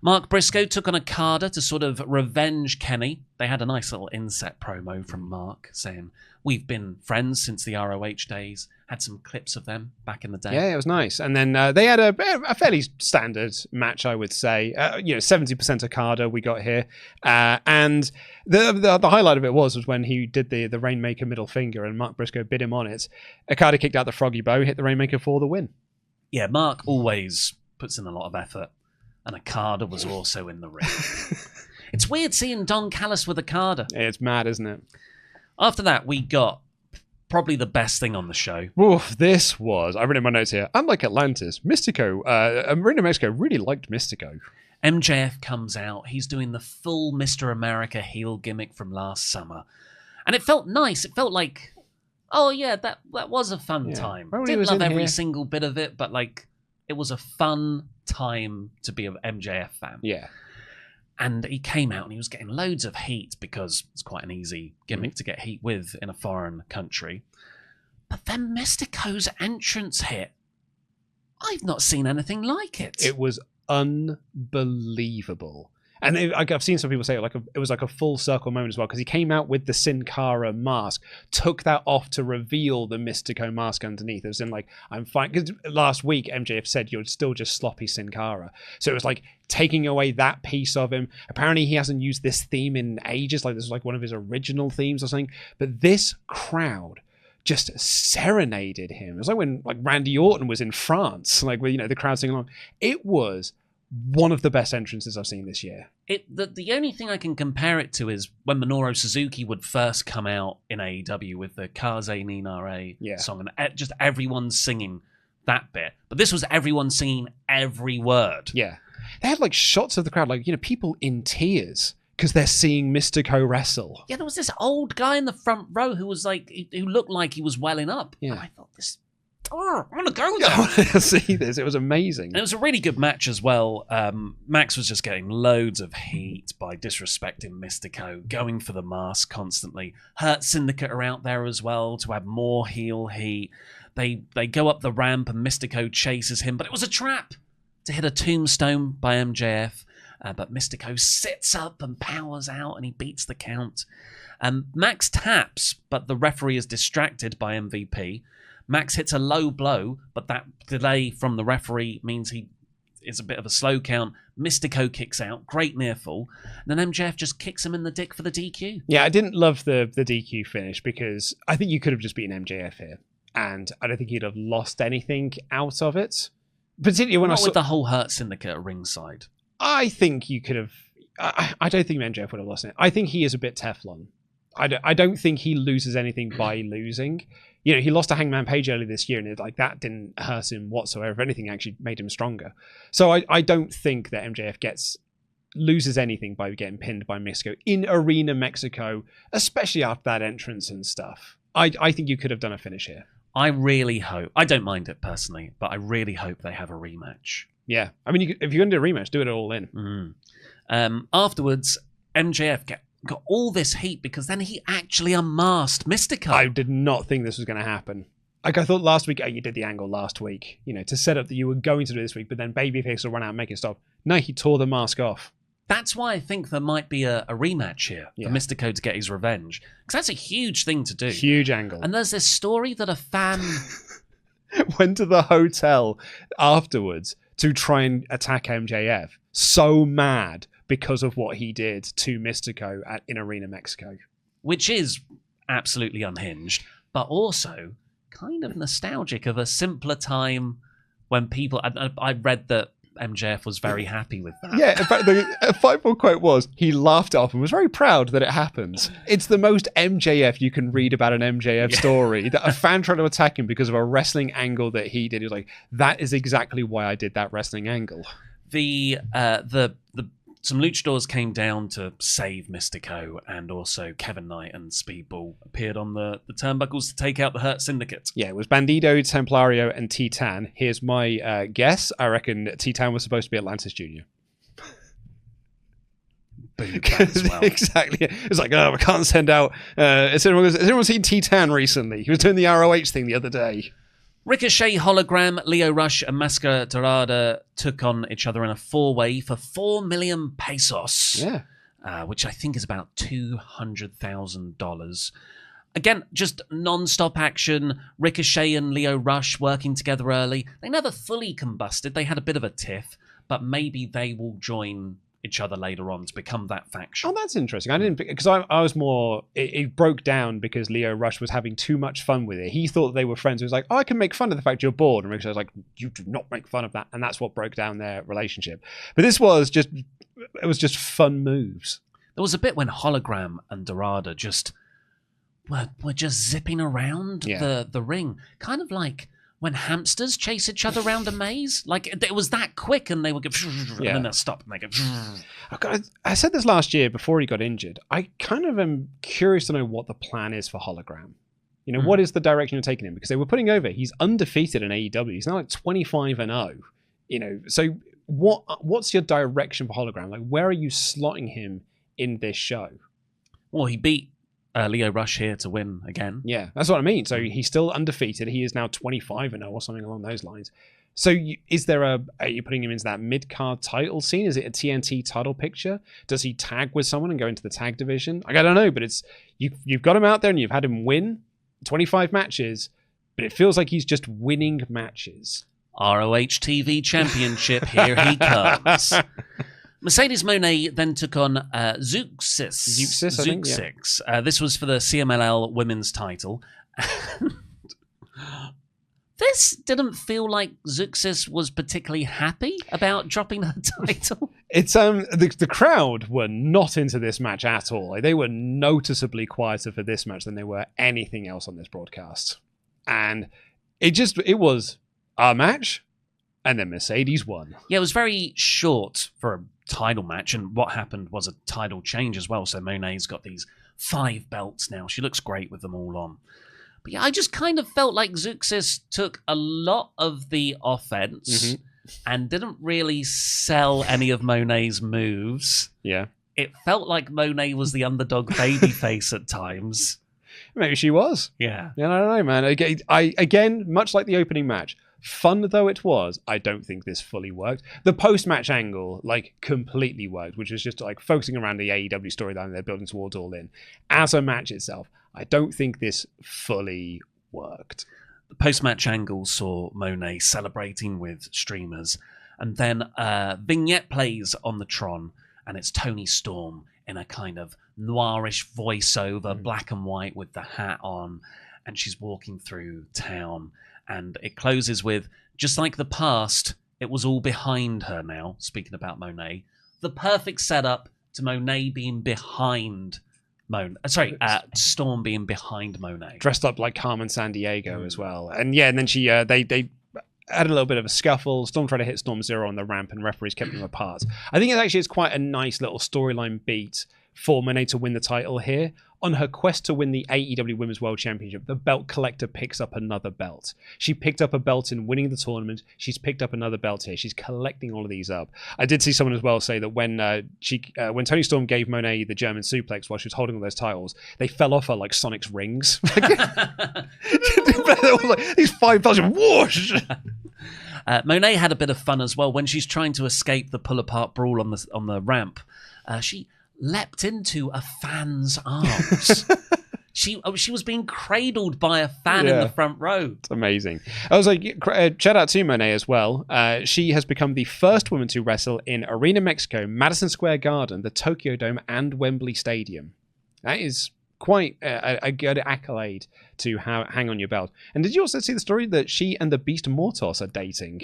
Mark Briscoe took on Okada to sort of revenge Kenny. They had a nice little inset promo from Mark saying, we've been friends since the ROH days. Had some clips of them back in the day. Yeah, it was nice. And then they had a fairly standard match, I would say. 70% Okada we got here. And the highlight of it was when he did the Rainmaker middle finger and Mark Briscoe bid him on it. Okada kicked out the Froggy Bow, hit the Rainmaker for the win. Yeah, Mark always puts in a lot of effort. And Okada was also in the ring. It's weird seeing Don Callis with Okada. It's mad, isn't it? After that, we got probably the best thing on the show. Oof, this was, I read in my notes here, unlike Atlantis, Mystico, Arena Mexico really liked Mystico. MJF comes out. He's doing the full Mr. America heel gimmick from last summer. And it felt nice. It felt like, oh yeah, that was a fun time. Didn't love every single bit of it, but like, it was a fun time to be an MJF fan. Yeah. And he came out and he was getting loads of heat because it's quite an easy gimmick to get heat with in a foreign country. But then Mystico's entrance hit. I've not seen anything like it. It was unbelievable. And I've seen some people say it was like a full circle moment as well, because he came out with the Sin Cara mask, took that off to reveal the Mystico mask underneath. It was in like, I'm fine. Because last week, MJF said you're still just sloppy Sin Cara. So it was like taking away that piece of him. Apparently he hasn't used this theme in ages. Like this is like one of his original themes or something. But this crowd just serenaded him. It was like when like Randy Orton was in France, like where, the crowd singing along. It was one of the best entrances I've seen this year. The only thing I can compare it to is when Minoru Suzuki would first come out in AEW with the Kaze Ninare song, and just everyone singing that bit. But this was everyone singing every word. Yeah. They had like shots of the crowd, like, people in tears because they're seeing Mystico wrestle. Yeah, there was this old guy in the front row who was like, who looked like he was welling up. Yeah. And I thought, I want to go there. I want to see this. It was amazing. And it was a really good match as well. Max was just getting loads of heat by disrespecting Mystico, going for the mask constantly. Hurt Syndicate are out there as well to add more heel heat. They go up the ramp and Mystico chases him, but it was a trap to hit a tombstone by MJF. But Mystico sits up and powers out and he beats the count. Max taps, but the referee is distracted by MVP. Max hits a low blow, but that delay from the referee means it's a bit of a slow count. Mystico kicks out, great near fall. And then MJF just kicks him in the dick for the DQ. Yeah, I didn't love the DQ finish because I think you could have just beaten MJF here. And I don't think he'd have lost anything out of it. Particularly when with the whole Hurt Syndicate at ringside. I think you could have... I don't think MJF would have lost it. I think he is a bit Teflon. I don't think he loses anything by losing. He lost to Hangman Page earlier this year, and that didn't hurt him whatsoever. If anything, actually made him stronger. So I don't think that MJF loses anything by getting pinned by Mystico in Arena Mexico, especially after that entrance and stuff. I think you could have done a finish here. I really hope. I don't mind it personally, but I really hope they have a rematch. Yeah. I mean, if you're going to do a rematch, do it all in. Afterwards, MJF got all this heat because then he actually unmasked Mystico. I did not think this was going to happen. Like, I thought last week, you did the angle last week, to set up that you were going to do this week, but then Babyface will run out and make it stop. No, he tore the mask off. That's why I think there might be a rematch here for Mystico to get his revenge. Because that's a huge thing to do. Huge angle. And there's this story that a fan went to the hotel afterwards to try and attack MJF. So mad because of what he did to Mystico in Arena Mexico. Which is absolutely unhinged, but also kind of nostalgic of a simpler time when people... I read that MJF was very happy with that. Yeah, in fact, the Fightful quote was, he laughed it off and was very proud that it happened. It's the most MJF you can read about an MJF story, that a fan tried to attack him because of a wrestling angle that he did. He was like, that is exactly why I did that wrestling angle. Some luchadors came down to save Mystico, and also Kevin Knight and Speedball appeared on the turnbuckles to take out the Hurt Syndicate. Yeah, it was Bandido, Templario, and Titan. Here's my guess. I reckon Titan was supposed to be Atlantis Jr. As well. Exactly. It's like, we can't send out... has anyone seen Titan recently? He was doing the ROH thing the other day. Ricochet, Hologram, Lio Rush, and Máscara Dorada took on each other in a four-way for 4 million pesos. Yeah. Which I think is about $200,000. Again, just non-stop action. Ricochet and Lio Rush working together early. They never fully combusted. They had a bit of a tiff, but maybe they will join each other later on to become that faction. Oh, that's interesting. I didn't, because I was more... It broke down because Lio Rush was having too much fun with it. He thought they were friends. He was like, I can make fun of the fact you're bored. And Ricochet was like, you do not make fun of that. And that's what broke down their relationship. But this was just... It was just fun moves. There was a bit when Hologram and Dorada just... were just zipping around the ring. Kind of like... when hamsters chase each other around a maze, like it was that quick, and they would go, and then they'll stop, and they go. I said this last year before he got injured. I kind of am curious to know what the plan is for Hologram. What is the direction you're taking him? Because they were putting over. He's undefeated in AEW. He's now like 25-0. So what's your direction for Hologram? Like, where are you slotting him in this show? Well, he beat Lio Rush here to win again. Yeah, that's what I mean. So he's still undefeated. He is now 25-0 or something along those lines. So are you putting him into that mid-card title scene? Is it a TNT title picture? Does he tag with someone and go into the tag division? I don't know, but it's you've got him out there and you've had him win 25 matches, but it feels like he's just winning matches. ROH TV Championship, here he comes. Mercedes Moné then took on Zeuxis. I think, yeah. This was for the CMLL women's title. This didn't feel like Zeuxis was particularly happy about dropping her title. It's the crowd were not into this match at all. Like, they were noticeably quieter for this match than they were anything else on this broadcast. And it was a match, and then Mercedes won. Yeah, it was very short for a title match, and what happened was a title change as well. So Moné's got these 5 belts now. She looks great with them all on. But yeah, I just kind of felt like Zeuxis took a lot of the offense and didn't really sell any of Moné's moves. Yeah. It felt like Moné was the underdog babyface at times. Maybe she was. Yeah. I don't know, man. Again, much like the opening match, fun though it was, I don't think this fully worked. The post-match angle, completely worked, which was just focusing around the AEW storyline they're building towards All In. As a match itself, I don't think this fully worked. The post-match angle saw Moné celebrating with streamers, and then a vignette plays on the Tron, and it's Toni Storm in a kind of noirish voiceover, black and white with the hat on, and she's walking through town. And it closes with, just like the past, it was all behind her now, speaking about Moné. The perfect setup to Moné being behind Storm being behind Moné. Dressed up like Carmen Sandiego as well. And yeah, and then she they had a little bit of a scuffle. Storm tried to hit Storm Zero on the ramp, and referees kept them apart. I think it's quite a nice little storyline beat for Moné to win the title here. on her quest to win the AEW Women's World Championship, the belt collector picks up another belt. She picked up a belt in winning the tournament. She's picked up another belt here. She's collecting all of these up. I did see someone as well say that when Toni Storm gave Monet the German suplex while she was holding all those titles, they fell off her like Sonic's rings. These 5 belts, whoosh! Monet had a bit of fun as well when she's trying to escape the pull-apart brawl on the ramp. She leapt into a fan's arms. She was being cradled by a fan in the front row. It's amazing. I was like, shout out to Monet as well. She has become the first woman to wrestle in Arena Mexico, Madison Square Garden, the Tokyo Dome, and Wembley Stadium. That is quite a good accolade to hang on your belt. And did you also see the story that she and the Beast Mortos are dating?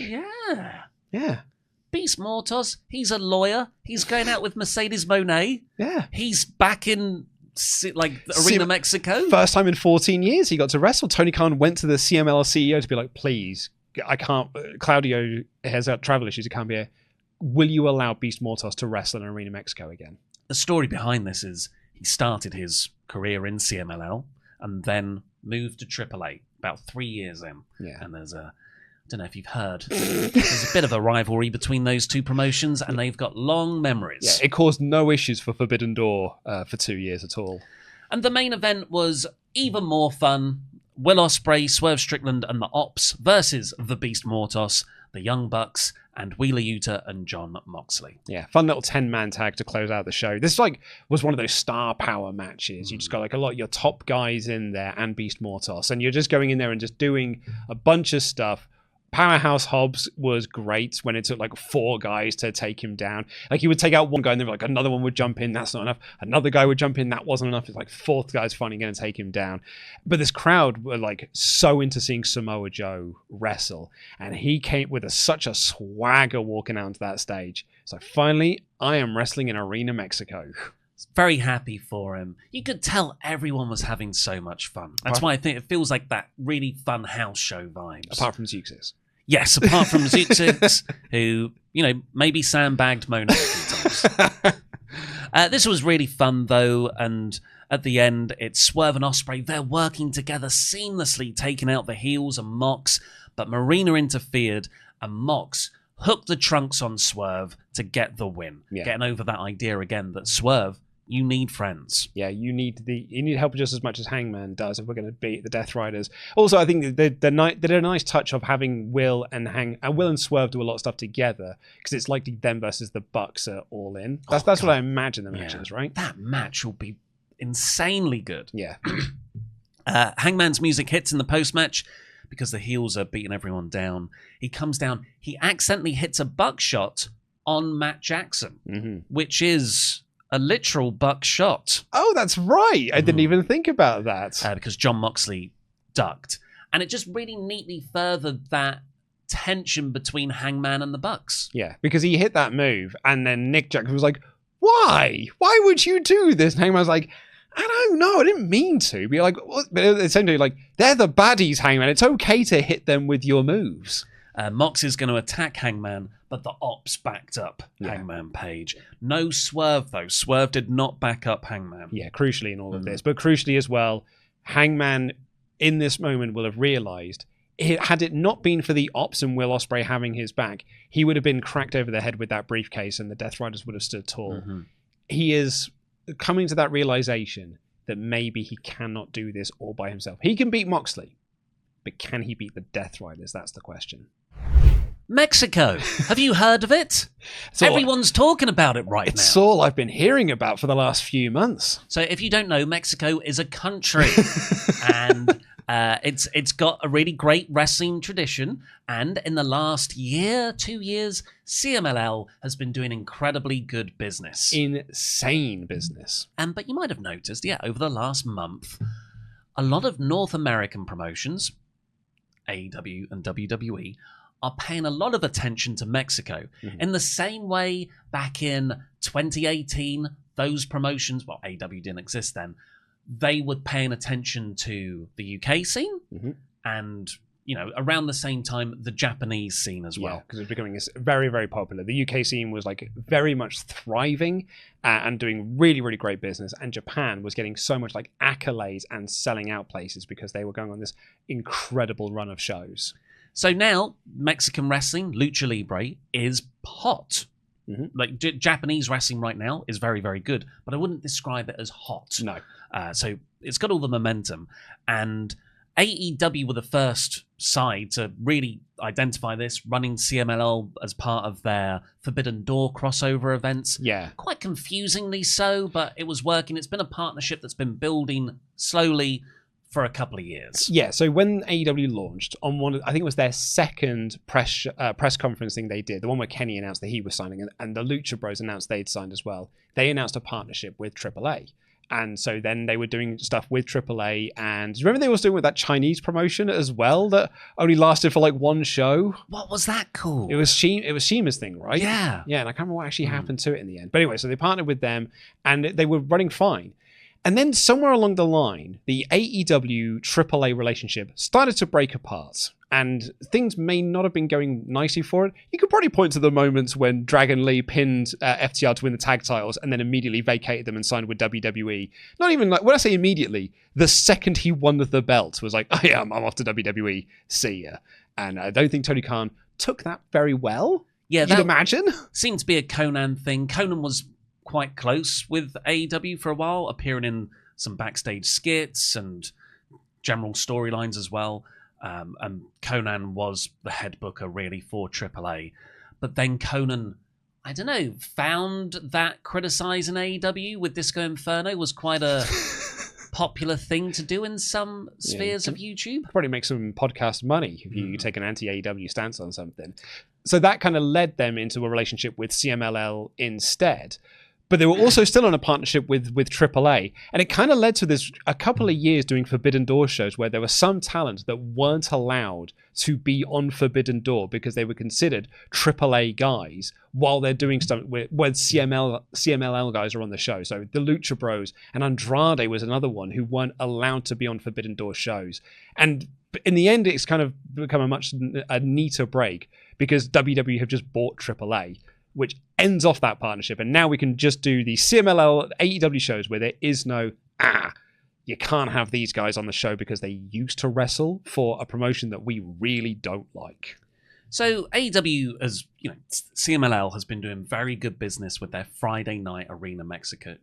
Yeah. Beast Mortos, he's a lawyer. He's going out with Mercedes Monet. Yeah. He's back in Arena Mexico. First time in 14 years he got to wrestle. Tony Khan went to the CMLL CEO to be like, please, I can't. Claudio has travel issues. He can't be here. Will you allow Beast Mortos to wrestle in Arena Mexico again? The story behind this is he started his career in CMLL and then moved to AAA about 3 years in. Yeah. And there's I don't know if you've heard, there's a bit of a rivalry between those two promotions, and they've got long memories. Yeah, it caused no issues for Forbidden Door for 2 years at all. And the main event was even more fun. Will Ospreay, Swerve Strickland, and the Ops versus the Beast Mortos, the Young Bucks, and Wheeler Yuta and Jon Moxley. Yeah, fun little 10-man tag to close out the show. This was one of those star power matches. You just got a lot of your top guys in there and Beast Mortos, and you're just going in there and just doing a bunch of stuff. Powerhouse Hobbs was great when it took 4 guys to take him down. He would take out one guy and then another one would jump in. That's not enough. Another guy would jump in. That wasn't enough. It's 4th guy's finally going to take him down. But this crowd were so into seeing Samoa Joe wrestle. And he came with such a swagger walking out onto that stage. So finally, I am wrestling in Arena Mexico. Very happy for him. You could tell everyone was having so much fun. That's why I think it feels like that really fun house show vibes. Apart from Zeuxis. Yes, apart from Zeuxis, who, maybe sandbagged Mona a few times. This was really fun, though, and at the end, it's Swerve and Ospreay. They're working together seamlessly, taking out the heels and Mox, but Marina interfered, and Mox hooked the trunks on Swerve to get the win. Yeah. Getting over that idea again that Swerve, you need friends. Yeah, you need help just as much as Hangman does if we're going to beat the Death Riders. Also, I think they did a nice touch of having Will and Will and Swerve do a lot of stuff together because it's likely them versus the Bucks are all in. That's what I imagine the match is, right? That match will be insanely good. Yeah. Hangman's music hits in the post-match because the heels are beating everyone down. He comes down. He accidentally hits a buckshot on Matt Jackson, which is a literal buckshot. Oh, that's right. I didn't even think about that. Because Jon Moxley ducked. And it just really neatly furthered that tension between Hangman and the Bucks. Yeah, because he hit that move, and then Nick Jackson was like, why? Why would you do this? And Hangman was like, I don't know, I didn't mean to. Be like, what? But essentially, they're the baddies, Hangman. It's okay to hit them with your moves. Mox is going to attack Hangman, but the Ops backed up Hangman Page. No Swerve, though. Swerve did not back up Hangman. Yeah, crucially in all of this. But crucially as well, Hangman, in this moment, will have realised, had it not been for the Ops and Will Ospreay having his back, he would have been cracked over the head with that briefcase and the Death Riders would have stood tall. He is coming to that realisation that maybe he cannot do this all by himself. He can beat Moxley, but can he beat the Death Riders? That's the question. Mexico. Have you heard of it? Everyone's talking about it right now. It's all I've been hearing about for the last few months. So if you don't know, Mexico is a country. And it's got a really great wrestling tradition. And in the last 2 years, CMLL has been doing incredibly good business. Insane business. But you might have noticed, over the last month, a lot of North American promotions, AEW and WWE, are paying a lot of attention to Mexico. In the same way, back in 2018, those promotions, well, AEW didn't exist then, they were paying attention to the UK scene and, around the same time, the Japanese scene as well. Because it was becoming very, very popular. The UK scene was like very much thriving and doing really, really great business. And Japan was getting so much like accolades and selling out places because they were going on this incredible run of shows. So now Mexican wrestling, Lucha Libre, is hot. Like Japanese wrestling right now is very, very good, but I wouldn't describe it as hot. No. So it's got all the momentum. And AEW were the first side to really identify this, running CMLL as part of their Forbidden Door crossover events. Yeah. Quite confusingly so, but it was working. It's been a partnership that's been building slowly for a couple of years. Yeah, so when AEW launched on I think it was their second press conference thing they did, the one where Kenny announced that he was signing and the Lucha Bros announced they'd signed as well. They announced a partnership with AAA. And so then they were doing stuff with AAA. And do you remember they were doing with that Chinese promotion as well that only lasted for like one show? What was that called? It was Shima's thing, right? Yeah. Yeah, and I can't remember what actually happened to it in the end. But anyway, so they partnered with them and they were running fine. And then somewhere along the line, the AEW AAA relationship started to break apart. And things may not have been going nicely for it. You could probably point to the moments when Dragon Lee pinned FTR to win the tag titles and then immediately vacated them and signed with WWE. Not even like, when I say immediately, the second he won the belt was like, oh yeah, I'm off to WWE, see ya. And I don't think Tony Khan took that very well. Yeah, you'd imagine. Seemed to be a Conan thing. Conan was quite close with AEW for a while, appearing in some backstage skits and general storylines as well. And Conan was the head booker really for AAA. But then Conan, I don't know, found that criticising AEW with Disco Inferno was quite a popular thing to do in some spheres of YouTube. Probably make some podcast money if you take an anti-AEW stance on something. So that kind of led them into a relationship with CMLL instead. But they were also still on a partnership with AAA. And it kind of led to a couple of years doing Forbidden Door shows where there were some talent that weren't allowed to be on Forbidden Door because they were considered AAA guys while they're doing stuff where CMLL guys are on the show. So the Lucha Bros and Andrade was another one who weren't allowed to be on Forbidden Door shows. And in the end, it's kind of become a neater break because WWE have just bought AAA, which ends off that partnership. And now we can just do the CMLL AEW shows where there is no, you can't have these guys on the show because they used to wrestle for a promotion that we really don't like. So AEW CMLL has been doing very good business with their Friday night Arena Mexico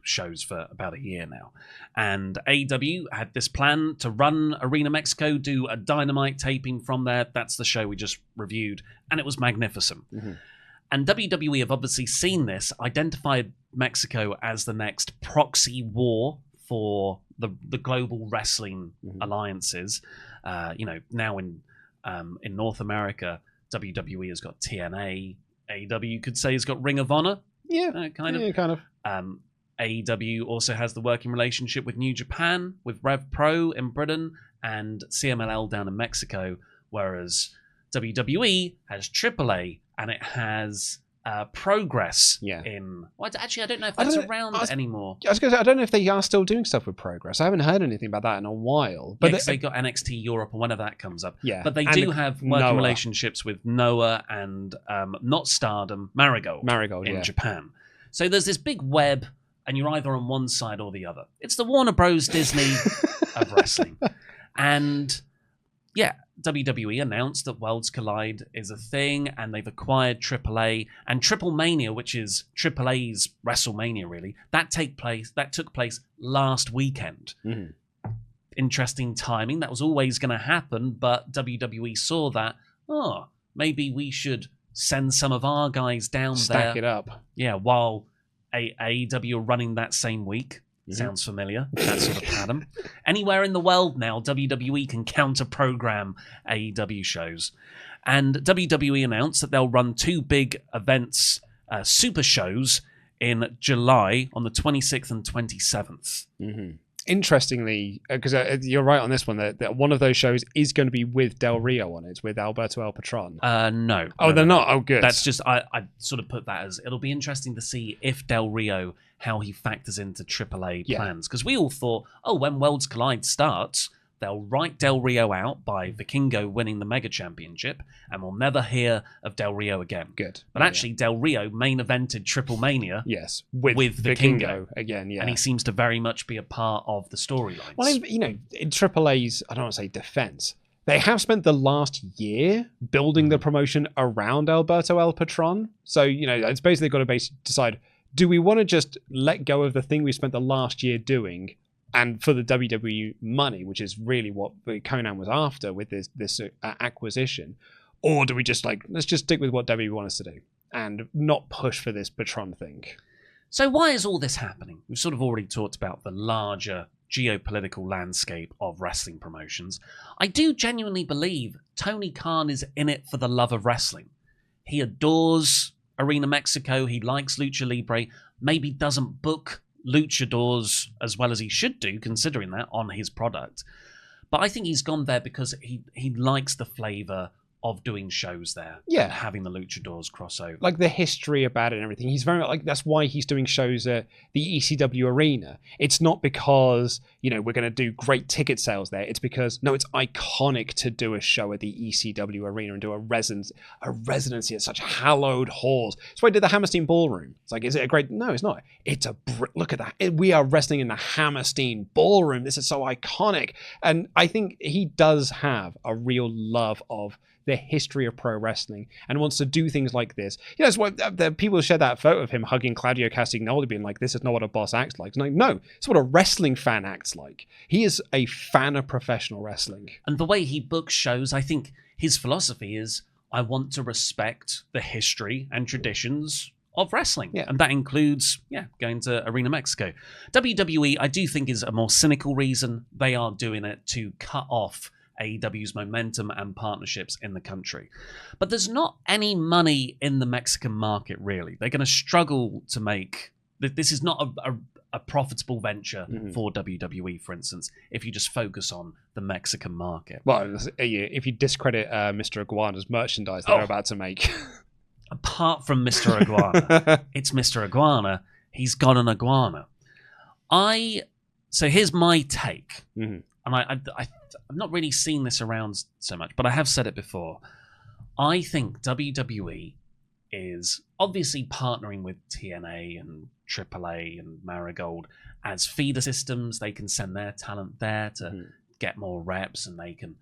shows for about a year now. And AEW had this plan to run Arena Mexico, do a Dynamite taping from there. That's the show we just reviewed. And it was magnificent. Mm-hmm. And WWE have obviously seen this, identified Mexico as the next proxy war for the global wrestling alliances. Now in North America, WWE has got TNA. AEW could say has got Ring of Honor. Yeah, kind of. AEW also has the working relationship with New Japan, with Rev Pro in Britain, and CMLL down in Mexico, whereas WWE has AAA and it has Progress in... Well, actually, I don't know if that's around anymore. I was going to say, I don't know if they are still doing stuff with Progress. I haven't heard anything about that in a while. But they got NXT Europe and whenever that comes up. Yeah. But they do have working relationships with Noah and not Stardom, Marigold in Japan. So there's this big web and you're either on one side or the other. It's the Warner Bros. Disney of wrestling. And yeah, WWE announced that Worlds Collide is a thing, and they've acquired AAA and Triple Mania, which is AAA's WrestleMania. Really, that took place last weekend. Mm-hmm. Interesting timing. That was always going to happen, but WWE saw that. Oh, maybe we should send some of our guys down there. Stack it up. Yeah, while AEW are running that same week. Sounds familiar, that sort of pattern. Anywhere in the world now, WWE can counter-program AEW shows. And WWE announced that they'll run 2 big events, super shows, in July on the 26th and 27th. Mm-hmm. Interestingly, because you're right on this one, that one of those shows is going to be with Del Rio on it, with Alberto El Patron. No. Oh, they're not? Oh, good. That's just, I sort of put that as, it'll be interesting to see if Del Rio, how he factors into AAA plans. Because we all thought, when Worlds Collide starts, They'll write Del Rio out by Vikingo winning the Mega Championship, and we'll never hear of Del Rio again. Good. But actually, Del Rio main evented Triple Mania. Yes, with Vikingo again, yeah. And he seems to very much be a part of the storylines. Well, in AAA's, I don't want to say defense, they have spent the last year building the promotion around Alberto El Patron. So, it's basically got to decide, do we want to just let go of the thing we spent the last year doing, and for the WWE money, which is really what Conan was after with this acquisition, or do we just let's just stick with what WWE want us to do and not push for this Patron thing? So why is all this happening? We've sort of already talked about the larger geopolitical landscape of wrestling promotions. I do genuinely believe Tony Khan is in it for the love of wrestling. He adores Arena Mexico. He likes Lucha Libre. Maybe doesn't book luchadors as well as he should do, considering that, on his product. But I think he's gone there because he likes the flavour of doing shows there. Yeah. And having the luchadors cross over. Like the history about it and everything. He's very that's why he's doing shows at the ECW Arena. It's not because, we're going to do great ticket sales there. It's because, no, it's iconic to do a show at the ECW Arena and do a residency at such hallowed halls. That's why I did the Hammerstein Ballroom. It's like, is it a great... No, it's not. It's look at that. We are wrestling in the Hammerstein Ballroom. This is so iconic. And I think he does have a real love of the history of pro wrestling and wants to do things like this. That's why the people shared that photo of him hugging Claudio Castagnoli, being like, this is not what a boss acts like. No, it's what a wrestling fan acts like. He is a fan of professional wrestling. And the way he books shows, I think his philosophy is, I want to respect the history and traditions of wrestling. Yeah. And that includes, going to Arena Mexico. WWE, I do think, is a more cynical reason. They are doing it to cut off AEW's momentum and partnerships in the country. But there's not any money in the Mexican market, really. They're going to struggle to make... This is not a profitable venture for WWE, for instance, if you just focus on the Mexican market. Well, if you discredit Mr. Iguana's merchandise they're about to make. Apart from Mr. Iguana, it's Mr. Iguana. He's got an iguana. So here's my take. And I've not really seen this around so much, but I have said it before. I think WWE is obviously partnering with TNA and AAA and Marigold as feeder systems. They can send their talent there to get more reps, and they can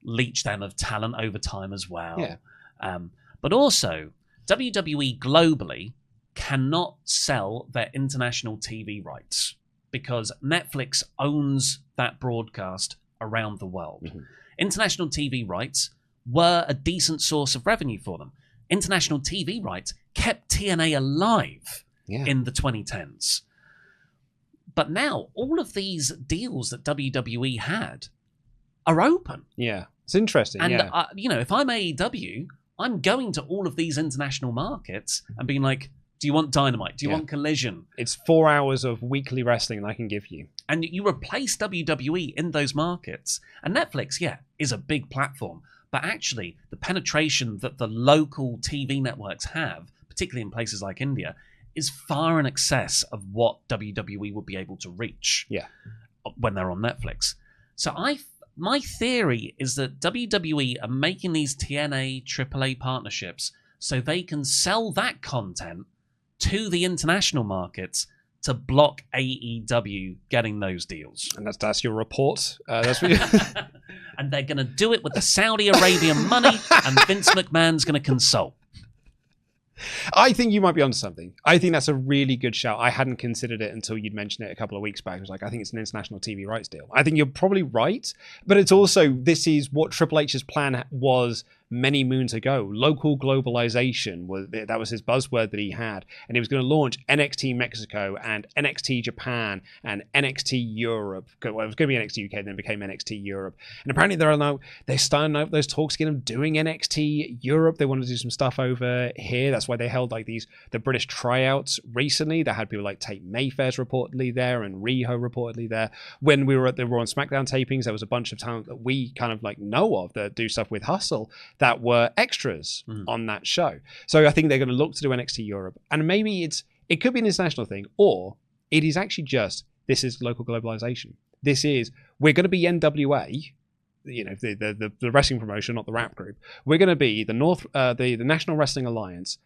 leech them of talent over time as well. Yeah. But also, WWE globally cannot sell their international TV rights because Netflix owns that broadcast around the world. International TV rights were a decent source of revenue for them. International TV rights kept TNA alive in the 2010s. But now, all of these deals that WWE had are open. Yeah, it's interesting. And, if I'm AEW, I'm going to all of these international markets and being like, do you want Dynamite? Do you want Collision? It's 4 hours of weekly wrestling I can give you. And you replace WWE in those markets. And Netflix, is a big platform. But actually, the penetration that the local TV networks have, particularly in places like India, is far in excess of what WWE would be able to reach when they're on Netflix. So my theory is that WWE are making these TNA, AAA partnerships so they can sell that content to the international markets to block AEW getting those deals. And that's your report. That's what And they're going to do it with the Saudi Arabian money, and Vince McMahon's going to consult. I think you might be onto something. I think that's a really good shout. I hadn't considered it until you'd mentioned it a couple of weeks back. I was like, I think it's an international TV rights deal. I think you're probably right, but it's also, this is what Triple H's plan was many moons ago. Local globalization, that was his buzzword that he had, and he was going to launch NXT Mexico and NXT Japan and NXT Europe. Well, it was going to be NXT UK, then it became NXT Europe. And apparently they're starting out those talks again of doing NXT Europe. They wanted to do some stuff over here. That's why they held the British tryouts recently. They had people like Tate Mayfair's reportedly there and Riho reportedly there. When we were at the Raw and SmackDown tapings, there was a bunch of talent that we kind of know of that do stuff with Hustle that were extras on that show. So I think they're going to look to do NXT Europe, and maybe it could be an international thing, or it is actually just, this is local globalization. we're going to be NWA, the wrestling promotion, not the rap group. We're going to be the National Wrestling Alliance,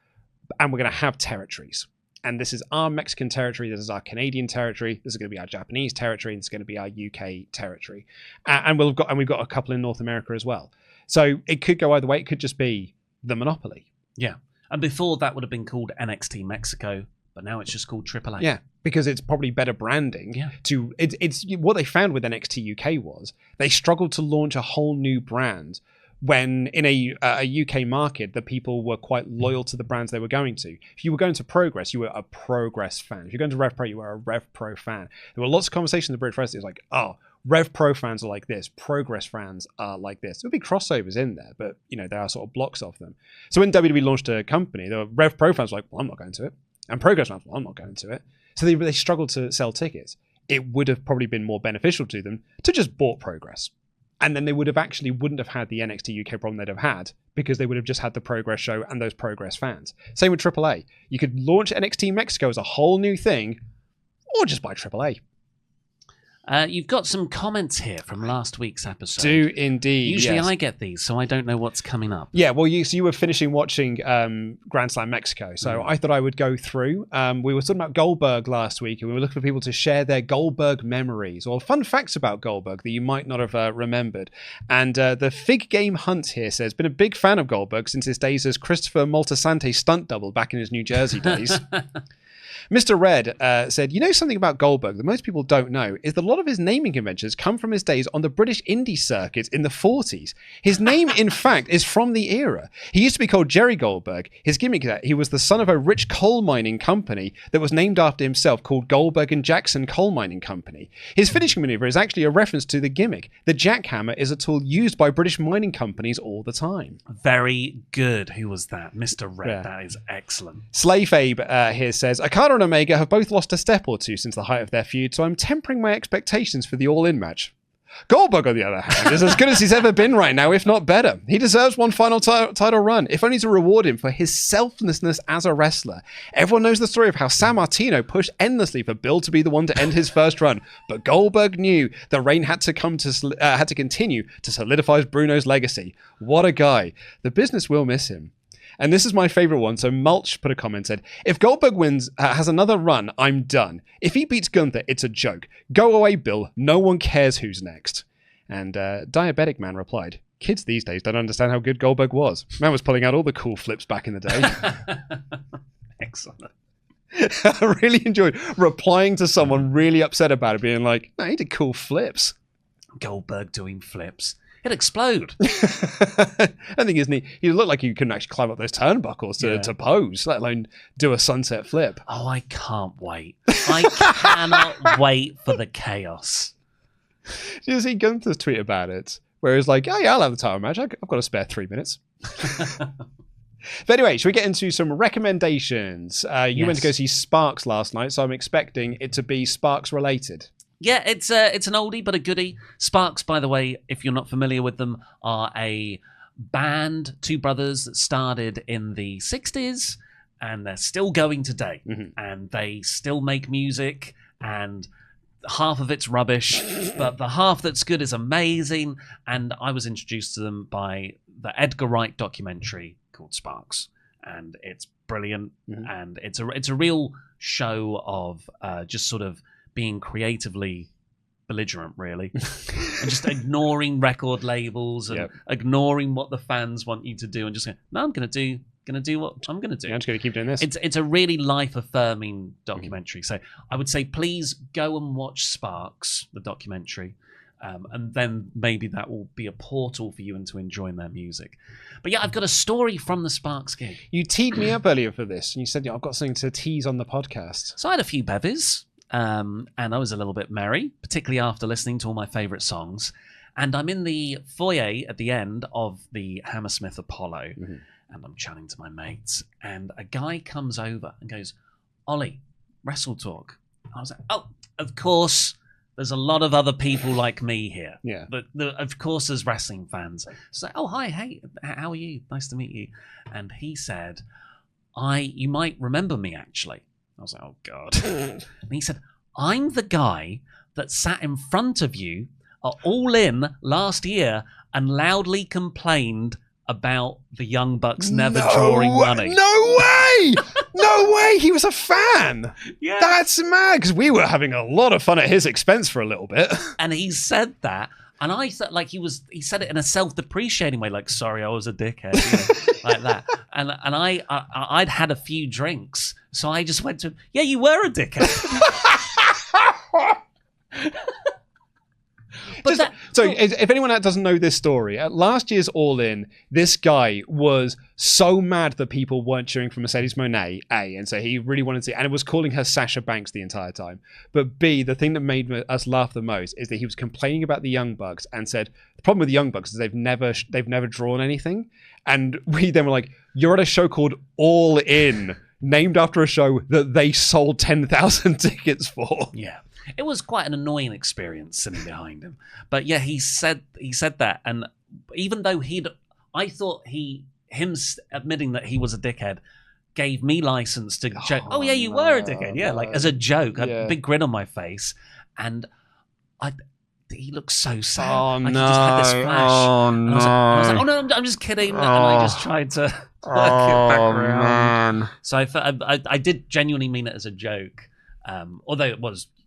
and we're going to have territories. And this is our Mexican territory, this is our Canadian territory, this is going to be our Japanese territory, and this is going to be our UK territory. And we've got a couple in North America as well. So it could go either way. It could just be the monopoly. Yeah. And before that would have been called NXT Mexico, but now it's just called AAA. Yeah, because it's probably better branding. Yeah. It's what they found with NXT UK was they struggled to launch a whole new brand when in a UK market, the people were quite loyal to the brands they were going to. If you were going to Progress, you were a Progress fan. If you're going to Rev Pro, you were a Rev Pro fan. There were lots of conversations in the British Wrestling. It's like, oh, Rev Pro fans are like this, Progress fans are like this. There would be crossovers in there, but there are sort of blocks of them. So when WWE launched a company, the Rev Pro fans were like, well, I'm not going to it. And Progress fans, well, I'm not going to it. So they struggled to sell tickets. It would have probably been more beneficial to them to just bought Progress. And then they wouldn't have had the NXT UK problem they'd have had because they would have just had the Progress show and those Progress fans. Same with AAA. You could launch NXT Mexico as a whole new thing or just buy AAA. You've got some comments here from last week's episode. Do indeed. Usually yes. I get these, so I don't know what's coming up. Yeah, well, you were finishing watching Grand Slam Mexico, so I thought I would go through. We were talking about Goldberg last week, and we were looking for people to share their Goldberg memories or fun facts about Goldberg that you might not have remembered. And the Fig Game Hunt here says, been a big fan of Goldberg since his days as Christopher Moltisanti stunt double back in his New Jersey days. Mr. Red said, something about Goldberg that most people don't know is that a lot of his naming conventions come from his days on the British indie circuit in the 40s. His name, in fact, is from the era. He used to be called Jerry Goldberg. His gimmick is that he was the son of a rich coal mining company that was named after himself called Goldberg and Jackson Coal Mining Company. His finishing maneuver is actually a reference to the gimmick. The jackhammer is a tool used by British mining companies all the time. Very good. Who was that? Mr. Red. Yeah. That is excellent. Slave Abe here says, Okada and Omega have both lost a step or two since the height of their feud, so I'm tempering my expectations for the All-In match. Goldberg, on the other hand, is as good as he's ever been right now, if not better. He deserves one final title run, if only to reward him for his selflessness as a wrestler. Everyone knows the story of how San Martino pushed endlessly for Bill to be the one to end his first run, but Goldberg knew the reign had to continue to solidify Bruno's legacy. What a guy. The business will miss him. And this is my favorite one. So Mulch put a comment, said, if Goldberg wins, has another run, I'm done. If he beats Gunther, it's a joke. Go away, Bill. No one cares who's next. And Diabetic Man replied, kids these days don't understand how good Goldberg was. Man was pulling out all the cool flips back in the day. Excellent. I really enjoyed replying to someone really upset about it, being like, no, he did cool flips. Goldberg doing flips. It'd explode. I think isn't he looked like he couldn't actually climb up those turnbuckles to pose, let alone do a sunset flip. Oh, I can't wait. I cannot wait for the chaos. Did you see Gunther's tweet about it? Where he's like, oh yeah, I'll have the title match. I've got a spare 3 minutes. But anyway, should we get into some recommendations? You went to go see Sparks last night, so I'm expecting it to be Sparks related. Yeah, it's an oldie but a goodie. Sparks, by the way, if you're not familiar with them, are a band, two brothers that started in the 60s, and they're still going today. Mm-hmm. And they still make music, and half of it's rubbish, but the half that's good is amazing. And I was introduced to them by the Edgar Wright documentary called Sparks, and it's brilliant. Mm-hmm. And it's a real show of just sort of being creatively belligerent, really, and just ignoring record labels and ignoring what the fans want you to do, and just saying, no, I'm gonna do what I'm gonna do. Yeah, I'm just gonna keep doing this. It's a really life affirming documentary. So I would say please go and watch Sparks, the documentary, and then maybe that will be a portal for you into enjoying their music. But yeah, I've got a story from the Sparks gig. You teed me up earlier for this, and you said, I've got something to tease on the podcast. So I had a few bevies. And I was a little bit merry, particularly after listening to all my favourite songs. And I'm in the foyer at the end of the Hammersmith Apollo, and I'm chatting to my mates, and a guy comes over and goes, Ollie, WrestleTalk. I was like, oh, of course, there's a lot of other people like me here. Yeah. But of course there's wrestling fans. So, oh, hi, hey, how are you? Nice to meet you. And he said, you might remember me, actually. I was like, oh, God. And he said, I'm the guy that sat in front of you are all in last year and loudly complained about the Young Bucks never drawing money. No way! No way! He was a fan. Yeah. That's mad, because we were having a lot of fun at his expense for a little bit. And he said that, and I thought like he said it in a self-depreciating way, like, sorry, I was a dickhead, like that. And I'd had a few drinks, so I just went to him, yeah, you were a dickhead. If anyone that doesn't know this story, at last year's All In, this guy was so mad that people weren't cheering for Mercedes Moné, A, and so he really wanted to, and it was calling her Sasha Banks the entire time. But B, the thing that made us laugh the most is that he was complaining about the Young Bucks and said, the problem with the Young Bucks is they've never drawn anything. And we then were like, you're at a show called All In, named after a show that they sold 10,000 tickets for. Yeah. It was quite an annoying experience sitting behind him. But yeah, he said that, and even though I thought him admitting that he was a dickhead gave me license to joke, oh yeah, you were a dickhead. Yeah, like as a joke, a big grin on my face. And he looked so sad. Oh, like, he just had this flash. Oh, and I was like, oh no, I'm just kidding. And I just tried to work it back around. Man. So I did genuinely mean it as a joke. Although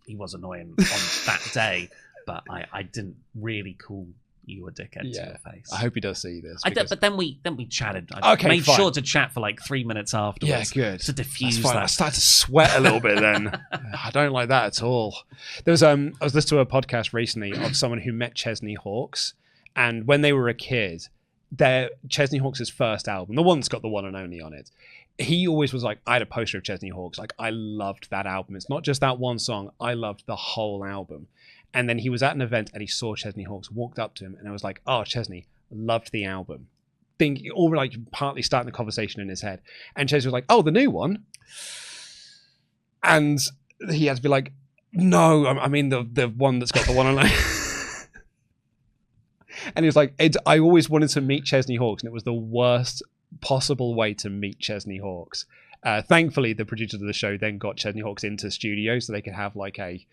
he was annoying on that day, but I didn't really call you a dickhead to your face. I hope he does see this. But then we chatted. I made sure to chat for like 3 minutes afterwards. Yeah, good. To diffuse that. that. I started to sweat a little bit then. I don't like that at all. There was I was listening to a podcast recently of someone who met Chesney Hawkes, and when they were a kid, Chesney Hawkes' first album, the one that's got the one and only on it, he always was like, I had a poster of Chesney Hawkes. Like, I loved that album. It's not just that one song. I loved the whole album. And then he was at an event and he saw Chesney Hawkes, walked up to him, and I was like, oh, Chesney, loved the album. All like partly starting the conversation in his head. And Chesney was like, oh, the new one? And he had to be like, no, I mean the one that's got the one on it. And he was like, I always wanted to meet Chesney Hawkes, and it was the worst possible way to meet Chesney Hawkes. Thankfully, the producers of the show then got Chesney Hawkes into studio so they could have like a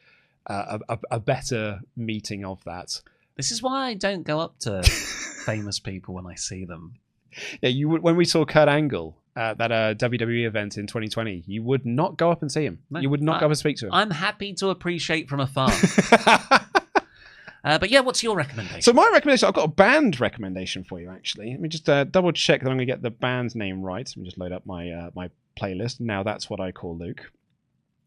better meeting of that. This is why I don't go up to famous people when I see them. Yeah, when we saw Kurt Angle at that WWE event in 2020, you would not go up and see him. No, you would not go up and speak to him. I'm happy to appreciate from afar. But yeah, what's your recommendation? So my recommendation, I've got a band recommendation for you, actually. Let me just double check that I'm going to get the band's name right. Let me just load up my my playlist. Now that's what I call Luke.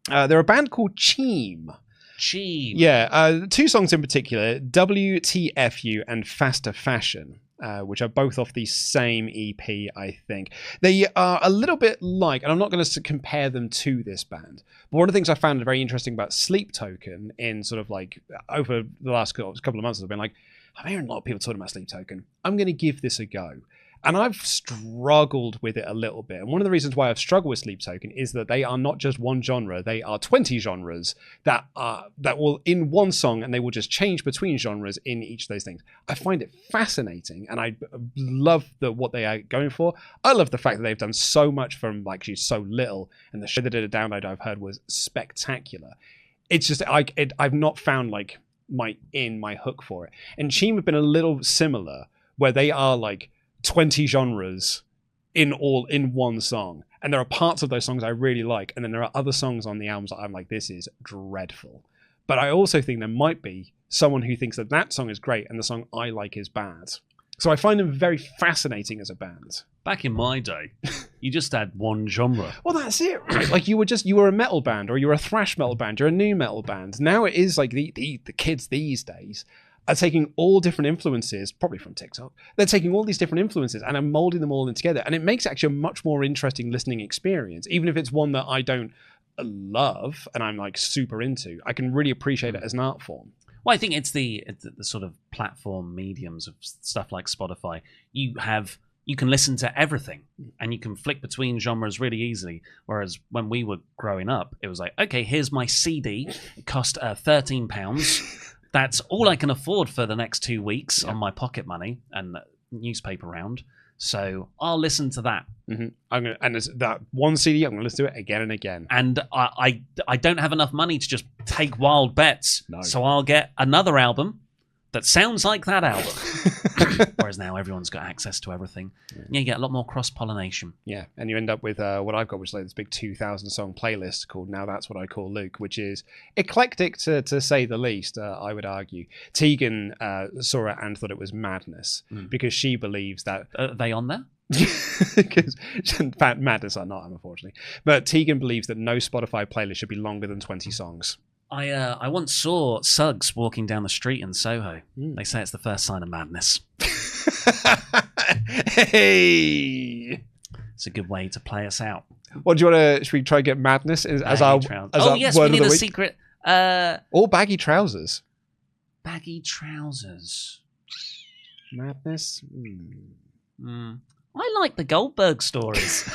They're a band called Cheem. Cheem. Yeah, two songs in particular, WTFU and Faster Fashion, which are both off the same EP, I think. They are a little bit like, and I'm not going to compare them to this band, but one of the things I found very interesting about Sleep Token in sort of like over the last couple of months, I've been like, I'm hearing a lot of people talking about Sleep Token. I'm going to give this a go. And I've struggled with it a little bit. And one of the reasons why I've struggled with Sleep Token is that they are not just one genre. They are 20 genres that will in one song, and they will just change between genres in each of those things. I find it fascinating, and I love what they are going for. I love the fact that they've done so much from like so little, and the show that did a download I've heard was spectacular. It's just I've not found like my hook for it. And Cheem have been a little similar, where they are like 20 genres in one song, and there are parts of those songs I really like, and then there are other songs on the albums that I'm like, this is dreadful. But I also think there might be someone who thinks that song is great and the song I like is bad. So I find them very fascinating as a band. Back in my day, you just had one genre. Well, that's it, right? Like you were a metal band, or you were a thrash metal band, you're a new metal band. Now it is like the kids these days are taking all different influences, probably from TikTok. They're taking all these different influences and are molding them all in together. And it makes actually a much more interesting listening experience. Even if it's one that I don't love and I'm like super into, I can really appreciate it as an art form. Well, I think it's the sort of platform mediums of stuff like Spotify. You can listen to everything and you can flick between genres really easily. Whereas when we were growing up, it was like, okay, here's my CD. It cost £13. That's all I can afford for the next 2 weeks on my pocket money and newspaper round. So I'll listen to that. And there's that one CD, I'm going to listen to it again and again. And I don't have enough money to just take wild bets. No. So I'll get another album that sounds like that album. Whereas now everyone's got access to everything. Yeah, you get a lot more cross-pollination. Yeah, and you end up with what I've got, which is like this big 2,000-song playlist called Now That's What I Call Luke, which is eclectic to say the least, I would argue. Tegan saw it and thought it was madness because she believes that... Are they on there? Because madness are not, unfortunately. But Tegan believes that no Spotify playlist should be longer than 20 songs. I once saw Suggs walking down the street in Soho. They say it's the first sign of madness. Hey! It's a good way to play us out. What do you want to... Should we try and get madness as our yes, word we need of the a week? secret... Or baggy trousers. Baggy trousers. Madness? I like the Goldberg stories.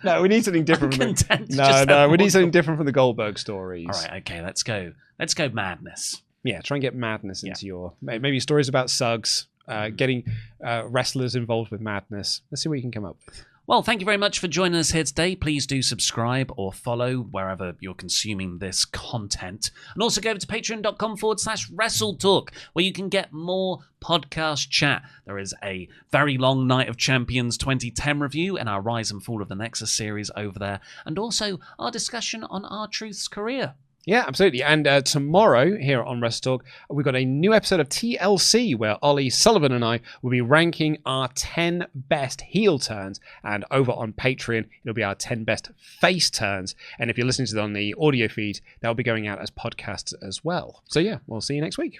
No, we need something different. I'm content to No, just no, have we need one. something different from the Goldberg stories. All right, okay, let's go. Let's go madness. Yeah, try and get madness into your... Maybe stories about Suggs, getting wrestlers involved with madness. Let's see what you can come up with. Well, thank you very much for joining us here today. Please do subscribe or follow wherever you're consuming this content. And also go over to patreon.com/WrestleTalk, where you can get more podcast chat. There is a very long Night of Champions 2010 review and our Rise and Fall of the Nexus series over there. And also our discussion on R-Truth's career. Yeah, absolutely. And tomorrow here on WrestleTalk, we've got a new episode of TLC where Ollie Sullivan and I will be ranking our 10 best heel turns. And over on Patreon, it'll be our 10 best face turns. And if you're listening to it on the audio feed, that'll be going out as podcasts as well. So yeah, we'll see you next week.